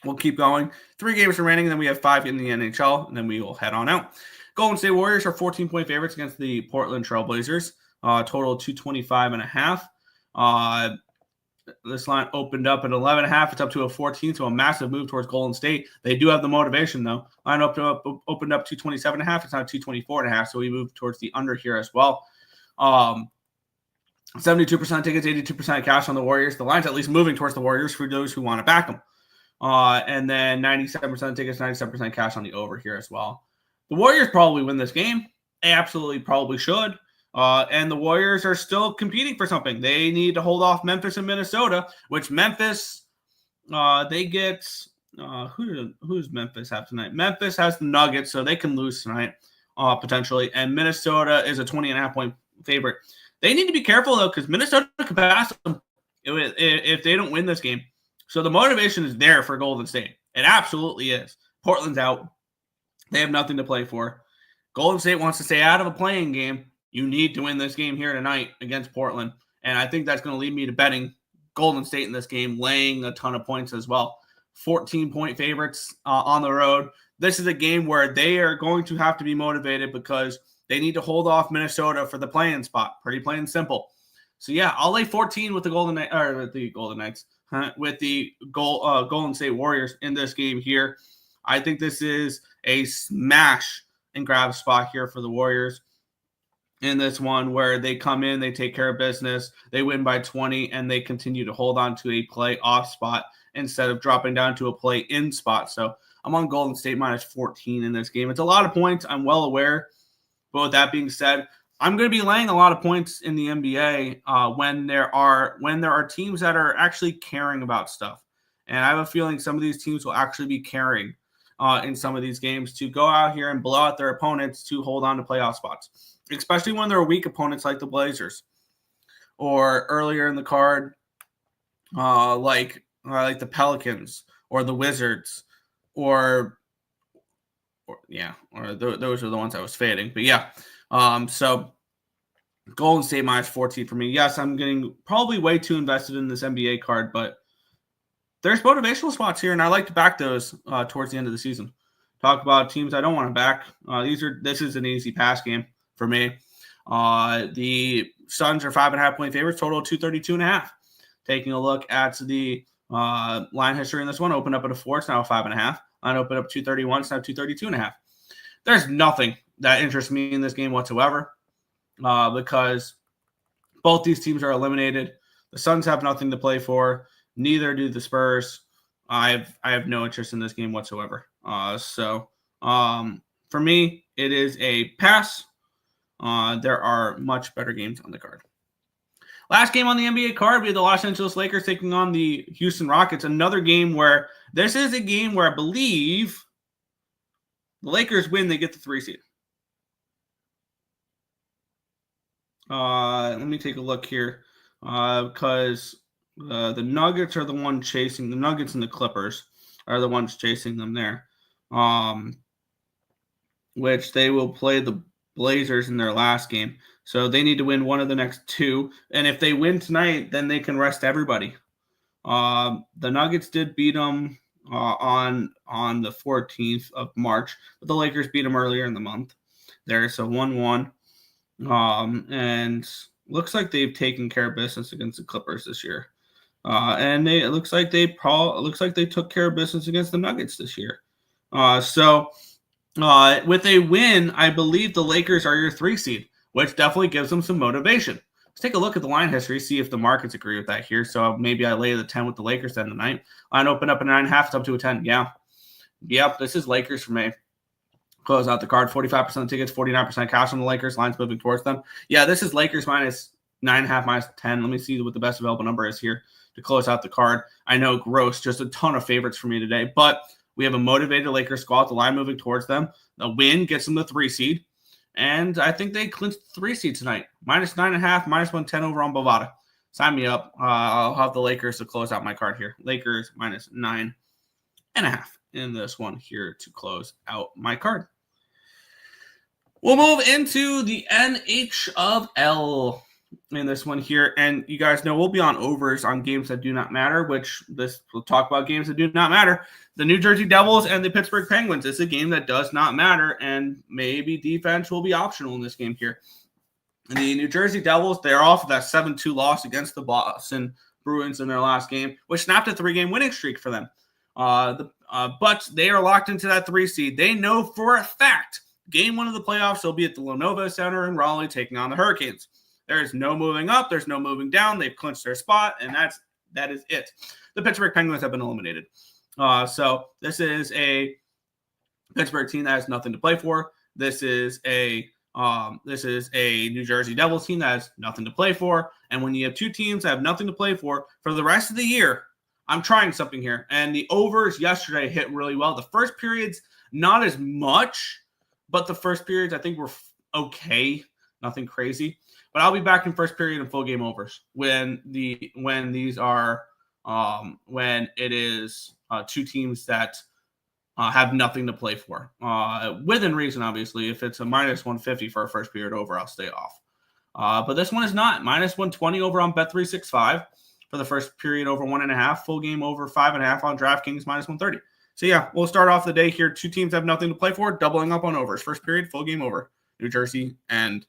We'll keep going. 3 games remaining, and then we have 5 in the NHL, and then we will head on out. Golden State Warriors are 14-point favorites against the Portland Trail Blazers. Total 225.5. This line opened up at 11.5. It's up to a 14, so a massive move towards Golden State. They do have the motivation, though. Line opened up 227.5. It's now 224.5, so we move towards the under here as well. 72% tickets, 82% cash on the Warriors. The line's at least moving towards the Warriors for those who want to back them. And then 97% tickets, 97% cash on the over here as well. The Warriors probably win this game. They absolutely probably should. And the Warriors are still competing for something. They need to hold off Memphis and Minnesota, which Memphis, they get, who's Memphis have tonight? Memphis has the Nuggets, so they can lose tonight, potentially. And Minnesota is a 20.5-point favorite. They need to be careful, though, because Minnesota could pass them if they don't win this game. So the motivation is there for Golden State. It absolutely is. Portland's out. They have nothing to play for. Golden State wants to stay out of a playing game. You need to win this game here tonight against Portland. And I think that's going to lead me to betting Golden State in this game, laying a ton of points as well. 14-point favorites on the road. This is a game where they are going to have to be motivated because they need to hold off Minnesota for the play-in spot. Pretty plain and simple. So, yeah, I'll lay 14 with the Golden Knights, with the Golden State Warriors in this game here. I think this is a smash and grab spot here for the Warriors in this one where they come in, they take care of business, they win by 20, and they continue to hold on to a play-off spot instead of dropping down to a play-in spot. So I'm on Golden State minus 14 in this game. It's a lot of points. I'm well aware. But with that being said, I'm going to be laying a lot of points in the NBA when there are teams that are actually caring about stuff. And I have a feeling some of these teams will actually be caring in some of these games to go out here and blow out their opponents to hold on to playoff spots, especially when they're weak opponents like the Blazers or earlier in the card like the Pelicans or the Wizards or those are the ones I was fading. But yeah, so Golden State minus 14 for me. Yes, I'm getting probably way too invested in this NBA card, but there's motivational spots here, and I like to back those towards the end of the season. Talk about teams I don't want to back. This is an easy pass game for me. The Suns are 5.5-point favorites, total 232.5. Taking a look at the line history in this one, opened up at a 4, it's now a 5.5. Line opened up 231, it's now 232.5. There's nothing that interests me in this game whatsoever because both these teams are eliminated. The Suns have nothing to play for. Neither do the Spurs. I have no interest in this game whatsoever. So for me, it is a pass. There are much better games on the card. Last game on the NBA card, we have the Los Angeles Lakers taking on the Houston Rockets. Another game where this is a game where I believe the Lakers win, they get the 3 seed. Let me take a look here because the Nuggets are the one chasing. The Nuggets and the Clippers are the ones chasing them there, which they will play the Blazers in their last game. So they need to win one of the next 2. And if they win tonight, then they can rest everybody. The Nuggets did beat them on the 14th of March, but the Lakers beat them earlier in the month. There's a 1-1. And looks like they've taken care of business against the Clippers this year. And it looks like they took care of business against the Nuggets this year. So with a win, I believe the Lakers are your 3 seed, which definitely gives them some motivation. Let's take a look at the line history, see if the markets agree with that here. So maybe I lay the 10 with the Lakers then tonight. Line open up at 9.5, it's up to a 10. Yeah. Yep, this is Lakers for me. Close out the card. 45% tickets, 49% cash on the Lakers. Line's moving towards them. Yeah, this is Lakers minus 9.5, minus 10. Let me see what the best available number is here to close out the card. I know, gross, just a ton of favorites for me today, but we have a motivated Lakers squad. The line moving towards them. The win gets them the 3 seed. And I think they clinched the 3 seed tonight. Minus 9.5, minus 110 over on Bovada. Sign me up. I'll have the Lakers to close out my card here. Lakers minus 9.5 in this one here to close out my card. We'll move into the NHL. in this one here. And you guys know we'll be on overs on games that do not matter, which we'll talk about games that do not matter. The New Jersey Devils and the Pittsburgh Penguins. It's a game that does not matter, and maybe defense will be optional in this game here. And the New Jersey Devils, they're off of that 7-2 loss against the Boston Bruins in their last game, which snapped a 3-game winning streak for them. But they are locked into that 3 seed. They know for a fact game 1 of the playoffs will be at the Lenovo Center in Raleigh taking on the Hurricanes. There is no moving up. There's no moving down. They've clinched their spot, and that is it. The Pittsburgh Penguins have been eliminated. So this is a Pittsburgh team that has nothing to play for. This is a New Jersey Devils team that has nothing to play for. And when you have 2 teams that have nothing to play for the rest of the year, I'm trying something here. And the overs yesterday hit really well. The first periods, not as much, but the first periods I think were okay, nothing crazy. But I'll be back in first period and full game overs when it is 2 teams that have nothing to play for. Within reason, obviously. If it's a minus 150 for a first period over, I'll stay off. But this one is not. Minus 120 over on Bet365 for the first period over 1.5. Full game over 5.5 on DraftKings minus 130. So yeah, we'll start off the day here. 2 teams have nothing to play for, doubling up on overs. First period, full game over. New Jersey and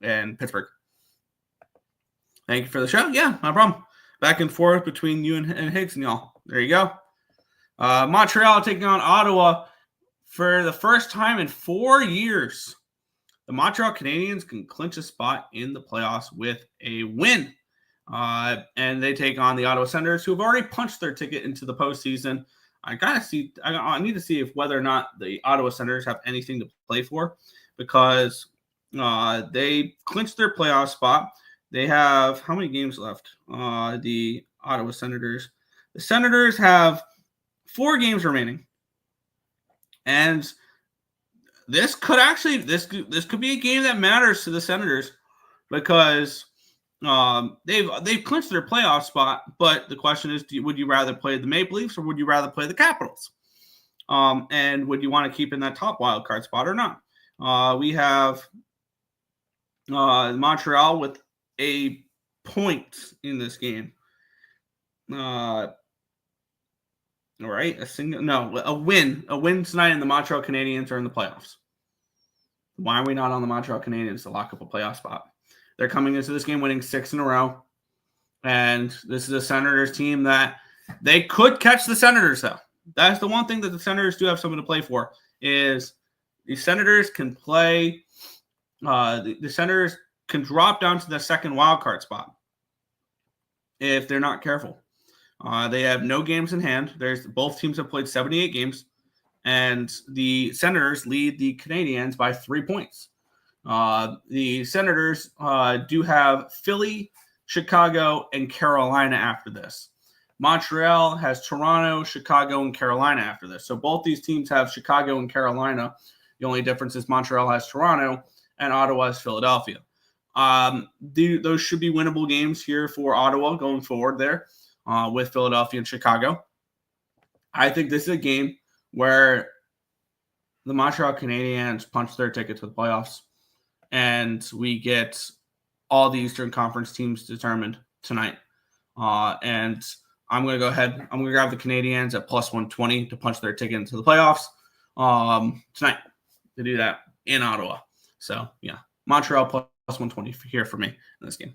Pittsburgh. Thank you for the show. Yeah, no problem. Back and forth between you and Higgs and y'all. There you go. Montreal taking on Ottawa for the first time in 4 years. The Montreal Canadiens can clinch a spot in the playoffs with a win. And they take on the Ottawa Senators, who have already punched their ticket into the postseason. I need to see if whether or not the Ottawa Senators have anything to play for, because they clinched their playoff spot. They have how many games left? The Ottawa Senators. The Senators have 4 games remaining, and this could be a game that matters to the Senators, because they've clinched their playoff spot. But the question is, would you rather play the Maple Leafs or would you rather play the Capitals? And would you want to keep in that top wild card spot or not? We have Montreal with a point in this game. All right, a win tonight, and the Montreal Canadiens are in the playoffs. Why are we not on the Montreal Canadiens to lock up a playoff spot? They're coming into this game winning 6 in a row, and this is a Senators team that they could catch the Senators, though. That's the one thing that the Senators do have something to play for, is the Senators can play. The Senators can drop down to the second wild card spot if they're not careful. They have no games in hand. Both teams have played 78 games, and the Senators lead the Canadiens by 3 points. The Senators do have Philly, Chicago, and Carolina after this. Montreal has Toronto, Chicago, and Carolina after this. So both these teams have Chicago and Carolina. The only difference is Montreal has Toronto and Ottawa has Philadelphia. Those should be winnable games here for Ottawa going forward there with Philadelphia and Chicago. I think this is a game where the Montreal Canadiens punch their ticket to the playoffs, and we get all the Eastern Conference teams determined tonight. And I'm going to go ahead. I'm going to grab the Canadiens at plus 120 to punch their ticket into the playoffs tonight, to do that in Ottawa. So, yeah, Montreal plus 120 here for me in this game.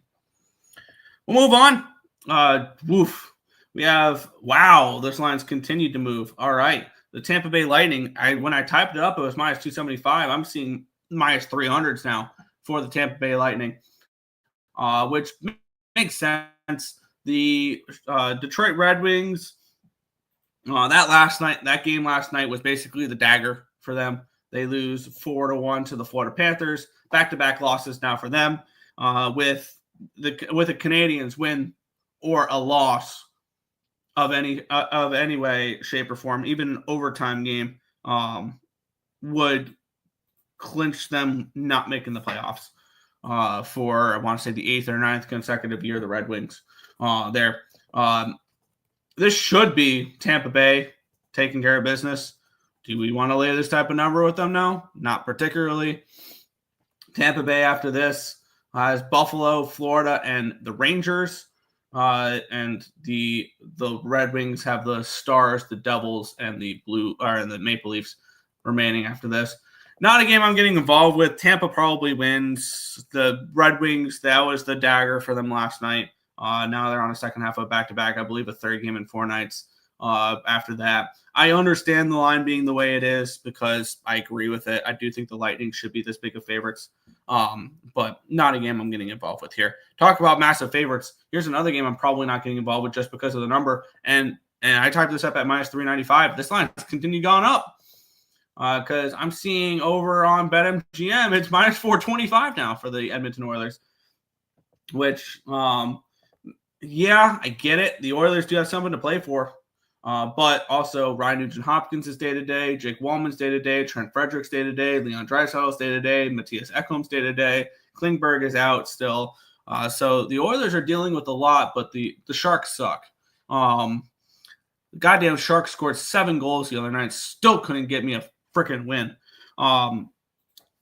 We'll move on. We have, this line's continued to move. All right. The Tampa Bay Lightning, when I typed it up, it was minus 275. I'm seeing minus 300s now for the Tampa Bay Lightning, which makes sense. The Detroit Red Wings, that game last night was basically the dagger for them. They lose 4-1 to the Florida Panthers. Back-to-back losses now for them. With the Canadiens win or a loss of any way, shape, or form, even an overtime game would clinch them not making the playoffs for, I want to say, the 8th or 9th consecutive year, the Red Wings there. This should be Tampa Bay taking care of business. Do we want to lay this type of number with them? No, not particularly. Tampa Bay after this, Has Buffalo, Florida, and the Rangers. And the Red Wings have the Stars, the Devils, and the Maple Leafs remaining after this. Not a game I'm getting involved with. Tampa probably wins. The Red Wings, that was the dagger for them last night. Now they're on a second half of back-to-back. I believe a third game in 4 nights after that. I understand the line being the way it is because I agree with it. I do think the Lightning should be this big of favorites, but not a game I'm getting involved with here. Talk about massive favorites. Here's another game I'm probably not getting involved with just because of the number. And I typed this up at minus 395. This line has continued going up. Because I'm seeing over on BetMGM, it's minus 425 now for the Edmonton Oilers, which, yeah, I get it. The Oilers do have something to play for, but also Ryan Nugent-Hopkins is day-to-day, Jake Wallman's day-to-day, Trent Frederick's day-to-day, Leon Draisaitl's day-to-day, Matthias Ekholm's day-to-day, Klingberg is out still. So the Oilers are dealing with a lot, but the Sharks suck. The goddamn Sharks scored 7 goals the other night, still couldn't get me a freaking win.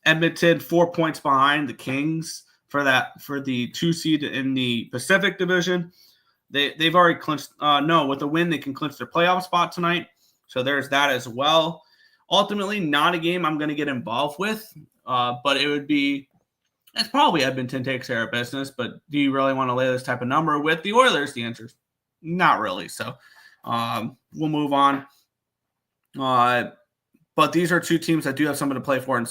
Edmonton 4 points behind the Kings for the 2 seed in the Pacific Division. They've already clinched. With a win they can clinch their playoff spot tonight. So there's that as well. Ultimately, not a game I'm going to get involved with, but it's probably Edmonton takes care of business. But do you really want to lay this type of number with the Oilers? The answer is not really. So we'll move on. But these are 2 teams that do have something to play for, and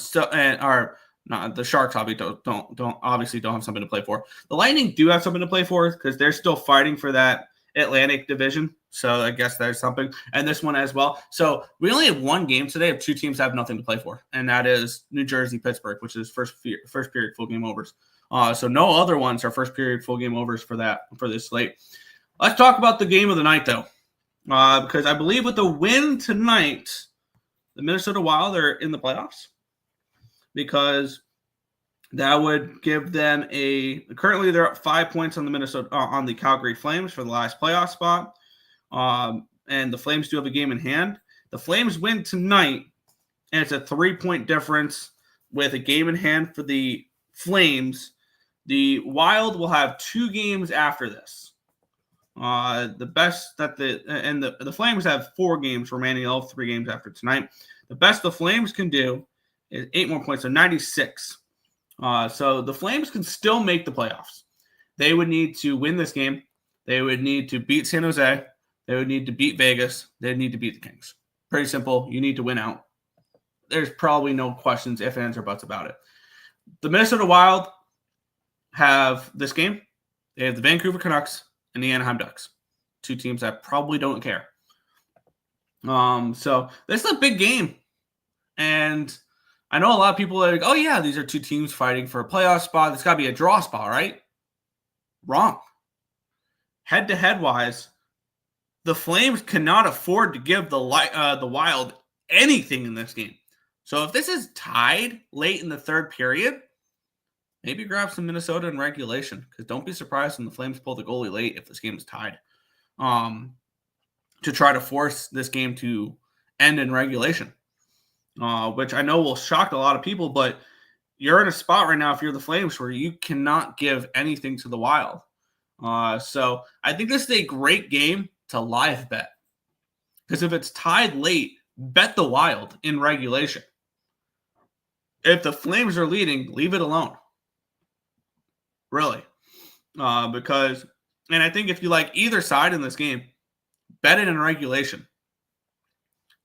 are not the Sharks. Obviously don't have something to play for. The Lightning do have something to play for because they're still fighting for that Atlantic Division. So I guess there's something, and this one as well. So we only have 1 game today of 2 teams that have nothing to play for, and that is New Jersey, Pittsburgh, which is first period full game overs. So no other ones are first period full game overs for this slate. Let's talk about the game of the night though, because I believe with the win tonight, the Minnesota Wild are in the playoffs because that would give them currently they're at 5 points on the Calgary Flames for the last playoff spot. And the Flames do have a game in hand. The Flames win tonight, and it's a 3-point difference with a game in hand for the Flames. The Wild will have 2 games after this. The Flames have 4 games remaining. All 3 games after tonight. The best the Flames can do is 8 more points, so 96. So the Flames can still make the playoffs. They would need to win this game. They would need to beat San Jose. They would need to beat Vegas. They'd need to beat the Kings. Pretty simple. You need to win out. There's probably no questions, ifs, ands, or buts about it. The Minnesota Wild have this game. They have the Vancouver Canucks and the Anaheim Ducks. 2 teams that probably don't care. So this is a big game. And I know a lot of people are like, oh yeah, these are 2 teams fighting for a playoff spot. It's got to be a draw spot, right? Wrong. Head-to-head wise, the Flames cannot afford to give the Wild anything in this game. So if this is tied late in the 3rd period, maybe grab some Minnesota in regulation, because don't be surprised when the Flames pull the goalie late if this game is tied, to try to force this game to end in regulation, which I know will shock a lot of people, but you're in a spot right now if you're the Flames where you cannot give anything to the Wild. So I think this is a great game to live bet, because if it's tied late, bet the Wild in regulation. If the Flames are leading, leave it alone. Really. And I think if you like either side in this game, bet it in regulation.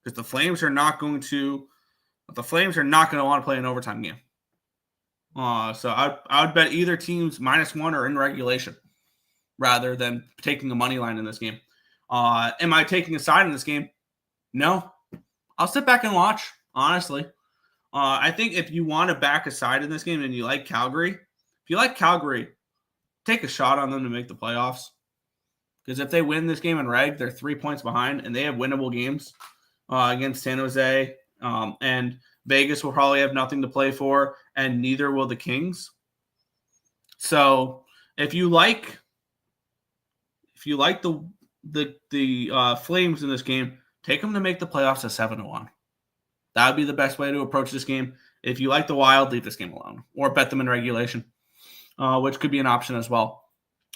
Because the Flames are not going to want to play an overtime game. So I would bet either team's -1 or in regulation rather than taking a money line in this game. Am I taking a side in this game? No. I'll sit back and watch, honestly. I think if you want to back a side in this game and you like Calgary, take a shot on them to make the playoffs. Because if they win this game in reg, they're 3 points behind, and they have winnable games against San Jose. And Vegas will probably have nothing to play for, and neither will the Kings. So if you like the Flames in this game, take them to make the playoffs at 7-1. That would be the best way to approach this game. If you like the Wild, leave this game alone or bet them in regulation. which could be an option as well.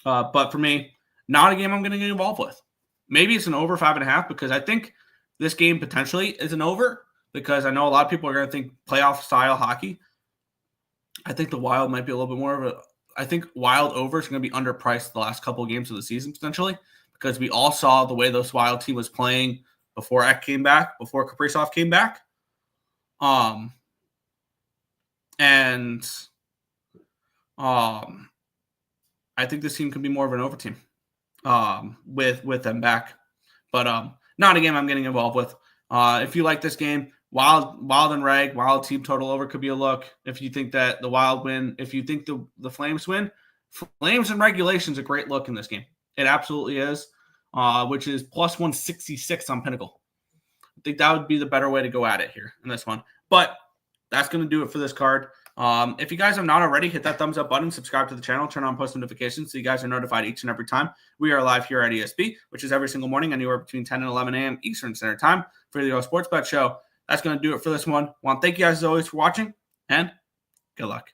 But for me, not a game I'm going to get involved with. Maybe it's an over 5.5 because I think this game potentially is an over because I know a lot of people are going to think playoff style hockey. I think the Wild might be a little bit more of a – I think Wild over is going to be underpriced the last couple of games of the season potentially because we all saw the way this Wild team was playing before Ek came back, before Kaprizov came back. I think this team could be more of an over team with them back. But not a game I'm getting involved with. If you like this game, Wild and Reg, Wild team total over could be a look. If you think that the Wild win, if you think the Flames win, Flames and regulation is a great look in this game. It absolutely is, which is plus 166 on Pinnacle. I think that would be the better way to go at it here in this one. But that's going to do it for this card. If you guys have not already, hit that thumbs up button, subscribe to the channel, turn on post notifications so you guys are notified each and every time we are live here at ESP, which is every single morning, anywhere between 10 and 11 a.m. Eastern Standard Time for the Sports Bet Show. That's going to do it for this one. I want to thank you guys as always for watching, and good luck.